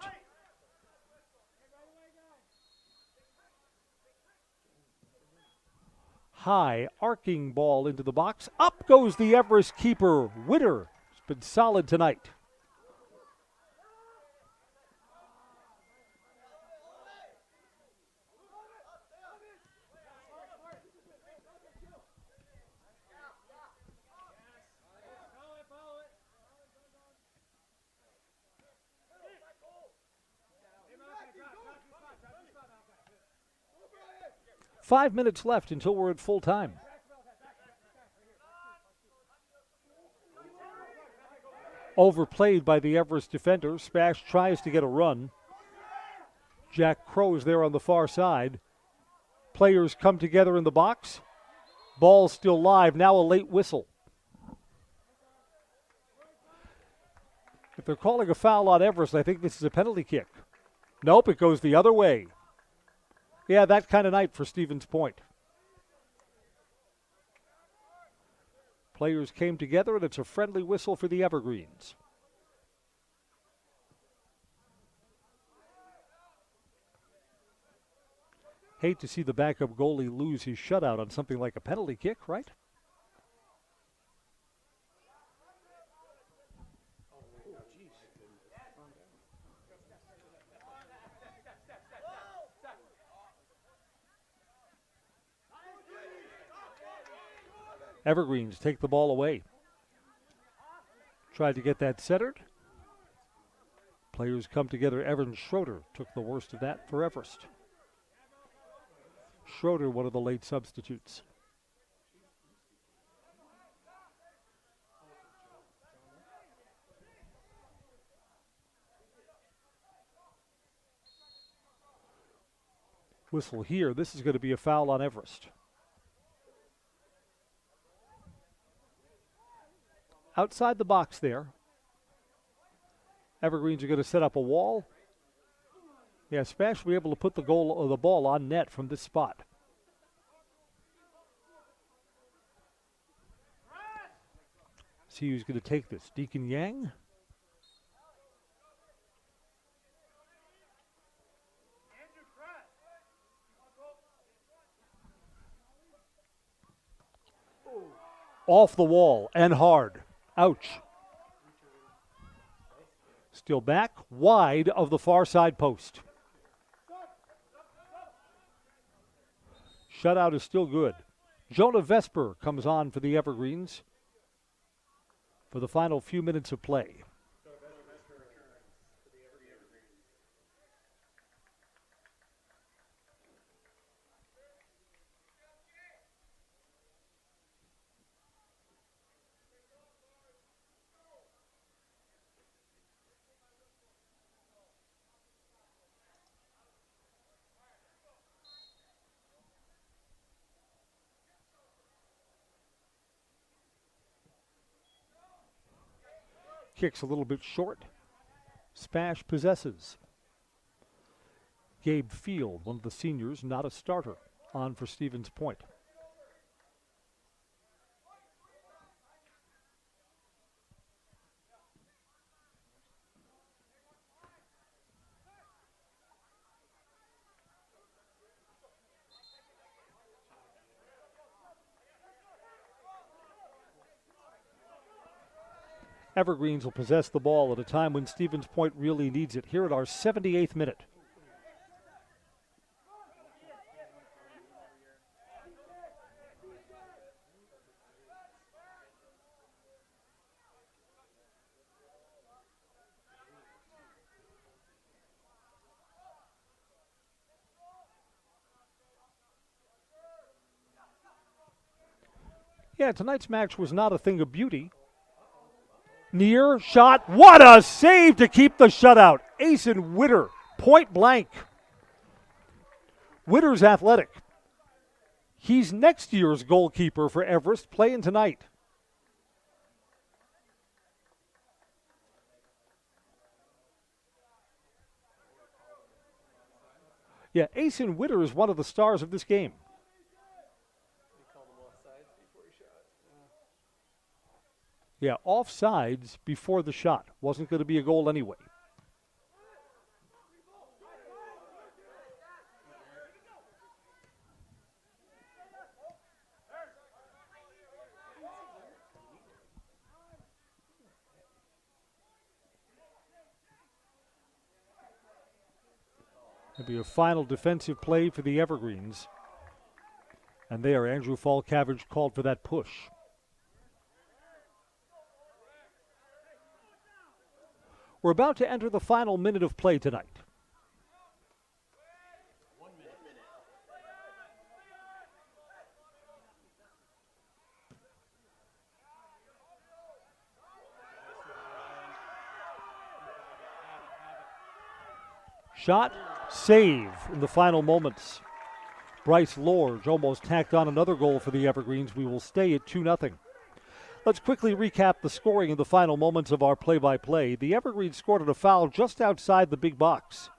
High, arcing ball into the box. Up goes the Everest keeper, Witter. It's been solid tonight. Five minutes left until we're at full time. Overplayed by the Everest defender. SPASH tries to get a run. Jack Crow is there on the far side. Players come together in the box. Ball still live. Now a late whistle. If they're calling a foul on Everest, I think this is a penalty kick. Nope, it goes the other way. Yeah, that kind of night for Stevens Point. Players came together, and it's a friendly whistle for the Evergreens. Hate to see the backup goalie lose his shutout on something like a penalty kick, right? Evergreens take the ball away. Tried to get that centered. Players come together. Evan Schroeder took the worst of that for Everest. Schroeder, one of the late substitutes. Whistle here. This is going to be a foul on Everest. Outside the box there. Evergreens are going to set up a wall. Yeah, SPASH will be able to put the ball on net from this spot. See who's going to take this. Deacon Yang. Off the wall and hard. Ouch. Still back, wide of the far side post. Shutout is still good. Jonah Vesper comes on for the Evergreens for the final few minutes of play. Kicks a little bit short. SPASH possesses. Gabe Field, one of the seniors, not a starter, on for Stevens Point. Evergreens will possess the ball at a time when Stevens Point really needs it. Here at our 78th minute. Yeah, tonight's match was not a thing of beauty. Near shot. What a save to keep the shutout. Asen Witter, point blank. Witter's athletic. He's next year's goalkeeper for Everest, playing tonight. Yeah, Asen Witter is one of the stars of this game. Yeah, offsides before the shot. Wasn't going to be a goal anyway. It'll be a final defensive play for the Evergreens. And there, Andrew Falkavage called for that push. We're about to enter the final minute of play tonight. Shot, save in the final moments. Bryce Lorge almost tacked on another goal for the Evergreens. We will stay at 2-0. Let's quickly recap the scoring in the final moments of our play-by-play. The Evergreens scored at a foul just outside the big box.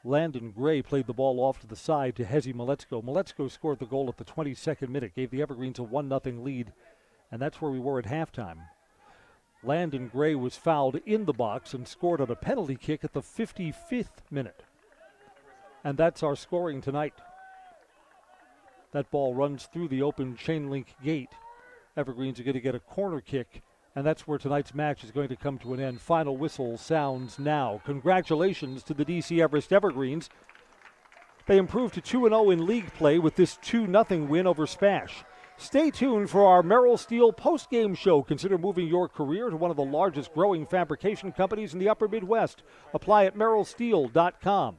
Landon Gray played the ball off to the side to Hezi Maletsko. Maletsko scored the goal at the 22nd minute, gave the Evergreens a 1-0 lead, and that's where we were at halftime. Landon Gray was fouled in the box and scored on a penalty kick at the 55th minute. And that's our scoring tonight. That ball runs through the open chain link gate. Evergreens are going to get a corner kick, and that's where tonight's match is going to come to an end. Final whistle sounds now. Congratulations to the DC Everest Evergreens. They improved to 2-0 in league play with this 2-0 win over SPASH. Stay tuned for our Merrill Steel postgame show. Consider moving your career to one of the largest growing fabrication companies in the upper Midwest. Apply at merrillsteel.com.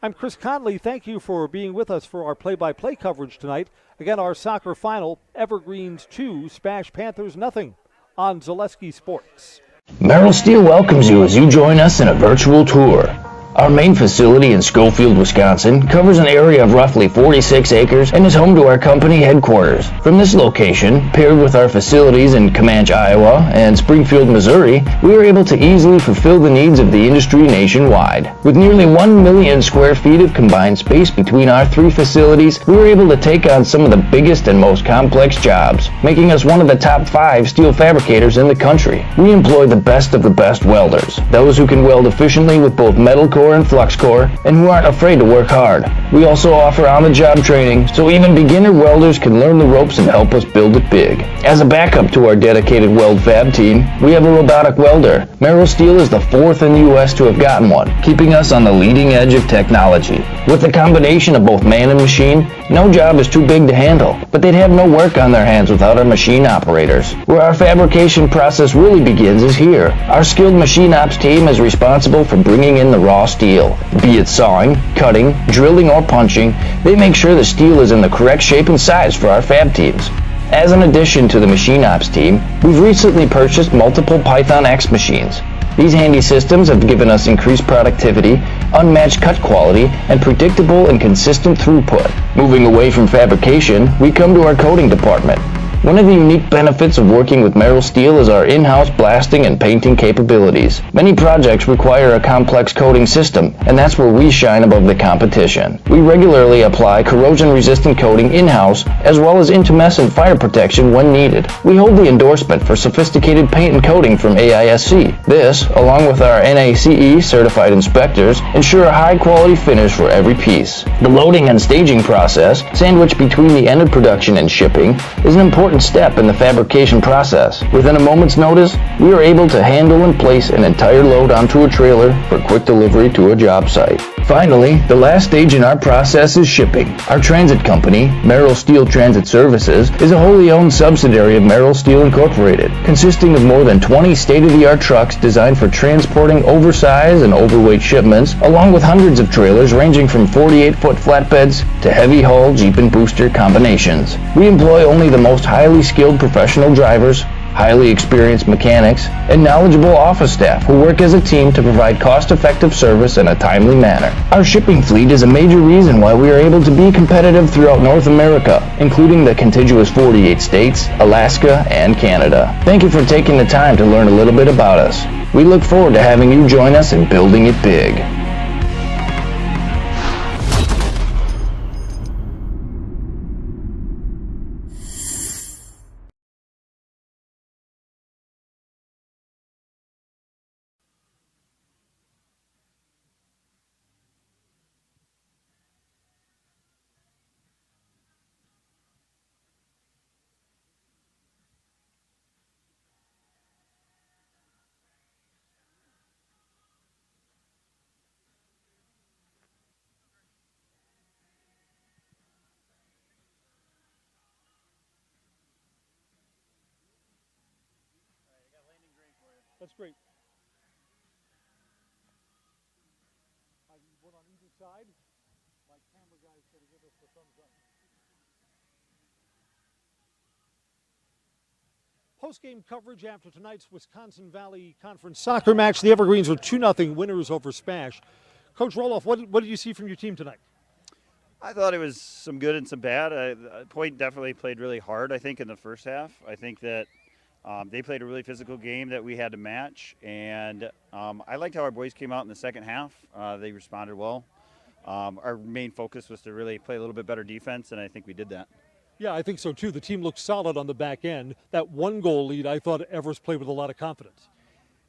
I'm Chris Conley. Thank you for being with us for our play-by-play coverage tonight. Again, our soccer final, Evergreens 2, SPASH Panthers 0 on Zaleski Sports. Merrill Steel welcomes you as you join us in a virtual tour. Our main facility in Schofield, Wisconsin covers an area of roughly 46 acres and is home to our company headquarters. From this location, paired with our facilities in Comanche, Iowa and Springfield, Missouri, we are able to easily fulfill the needs of the industry nationwide. With nearly 1 million square feet of combined space between our three facilities, we are able to take on some of the biggest and most complex jobs, making us one of the top 5 steel fabricators in the country. We employ the best of the best welders, those who can weld efficiently with both metal core and flux core, and who aren't afraid to work hard. We also offer on-the-job training, so even beginner welders can learn the ropes and help us build it big. As a backup to our dedicated weld fab team, we have a robotic welder. Merrill Steel is the 4th in the U.S. to have gotten one, keeping us on the leading edge of technology. With the combination of both man and machine, no job is too big to handle, but they'd have no work on their hands without our machine operators. Where our fabrication process really begins is here. Our skilled machine ops team is responsible for bringing in the raw steel. Be it sawing, cutting, drilling, or punching, they make sure the steel is in the correct shape and size for our fab teams. As an addition to the machine ops team, we've recently purchased multiple Python X machines. These handy systems have given us increased productivity, unmatched cut quality, and predictable and consistent throughput. Moving away from fabrication, we come to our coating department. One of the unique benefits of working with Merrill Steel is our in-house blasting and painting capabilities. Many projects require a complex coating system, and that's where we shine above the competition. We regularly apply corrosion-resistant coating in-house, as well as intumescent fire protection when needed. We hold the endorsement for sophisticated paint and coating from AISC. This, along with our NACE certified inspectors, ensure a high-quality finish for every piece. The loading and staging process, sandwiched between the end of production and shipping, is an important step in the fabrication process. Within a moment's notice, we are able to handle and place an entire load onto a trailer for quick delivery to a job site. Finally, the last stage in our process is shipping. Our transit company, Merrill Steel Transit Services, is a wholly owned subsidiary of Merrill Steel Incorporated, consisting of more than 20 state-of-the-art trucks designed for transporting oversized and overweight shipments, along with hundreds of trailers ranging from 48-foot flatbeds to heavy-haul Jeep and booster combinations. We employ only the most highly skilled professional drivers, highly experienced mechanics, and knowledgeable office staff who work as a team to provide cost-effective service in a timely manner. Our shipping fleet is a major reason why we are able to be competitive throughout North America, including the contiguous 48 states, Alaska, and Canada. Thank you for taking the time to learn a little bit about us. We look forward to having you join us in building it big. That's great. One on either side. My camera guy's going to give us the thumbs up. Post-game coverage after tonight's Wisconsin Valley Conference soccer match. The Evergreens are 2-0 winners over SPASH. Coach Roloff, what did you see from your team tonight? I thought it was some good and some bad. Point definitely played really hard, I think, in the first half. I think that they played a really physical game that we had to match, and I liked how our boys came out in the second half. They responded well. Our main focus was to really play a little bit better defense, and I think we did that. Yeah, I think so too. The team looked solid on the back end. That 1-goal lead, I thought Everest played with a lot of confidence.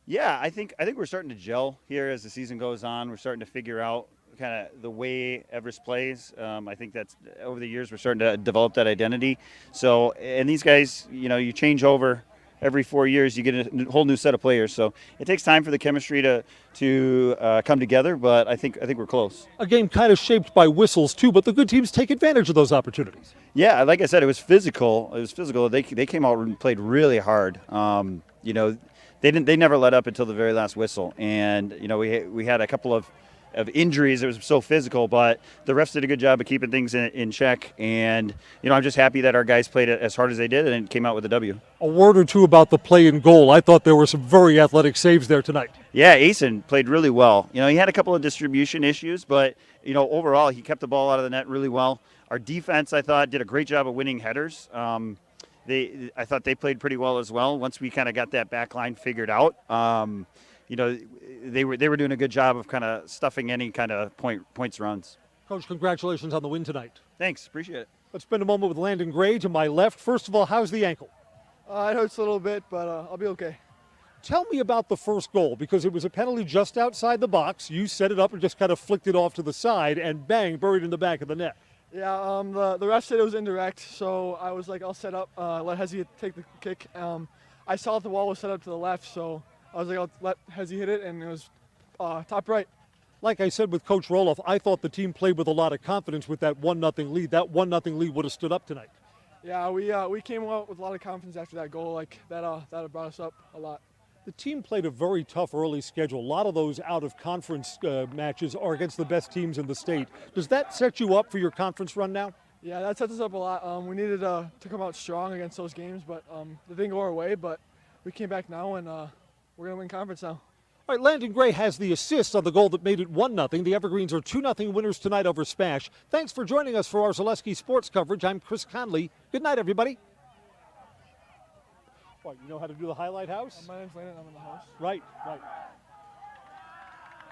Yeah, I think we're starting to gel here as the season goes on. We're starting to figure out kind of the way Everest plays. I think that's over the years we're starting to develop that identity. So, and these guys, you change over every 4 years you get a whole new set of players. So it takes time for the chemistry to come together, but I think we're close. A game kind of shaped by whistles too, but the good teams take advantage of those opportunities. Yeah, like I said, it was physical. They came out and played really hard. They never let up until the very last whistle, and we had a couple of injuries. It was so physical, but the refs did a good job of keeping things in check. And I'm just happy that our guys played it as hard as they did and came out with a W. A word or two about the play in goal. I thought there were some very athletic saves there tonight. Yeah, Asen played really well. He had a couple of distribution issues, but overall he kept the ball out of the net really well. Our defense, I thought, did a great job of winning headers. I thought they played pretty well as well. Once we kind of got that back line figured out, they were doing a good job of kind of stuffing any kind of points runs. Coach, congratulations on the win tonight. Thanks, appreciate it. Let's spend a moment with Landon Gray to my left. First of all, how's the ankle? It hurts a little bit, but I'll be okay. Tell me about the first goal, because it was a penalty just outside the box. You set it up and just kind of flicked it off to the side, and bang, buried in the back of the net. Yeah, the ref said it was indirect, so I was like, I'll set up, let Hezzy take the kick. I saw that the wall was set up to the left, so I was like, I'll let Hezzy hit it, and it was top right. Like I said with Coach Roloff, I thought the team played with a lot of confidence with that 1-0 lead. That 1-0 lead would have stood up tonight. Yeah, we came out with a lot of confidence after that goal. Like that brought us up a lot. The team played a very tough early schedule. A lot of those out-of-conference matches are against the best teams in the state. Does that set you up for your conference run now? Yeah, that sets us up a lot. We needed to come out strong against those games, but they didn't go our way. But we came back now, and we're going to win conference now. All right, Landon Gray has the assist on the goal that made it 1-0. The Evergreens are 2-0 winners tonight over SPASH. Thanks for joining us for our Zaleski sports coverage. I'm Chris Conley. Good night, everybody. What, you know how to do the highlight house? My name's Landon, I'm in the house. Right.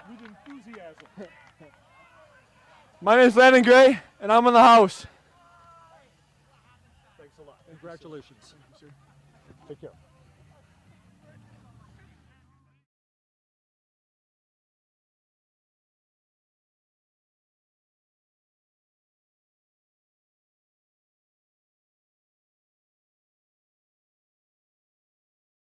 With enthusiasm. My name's Landon Gray, and I'm in the house. Thanks a lot. Congratulations. Thank you, sir. Take care.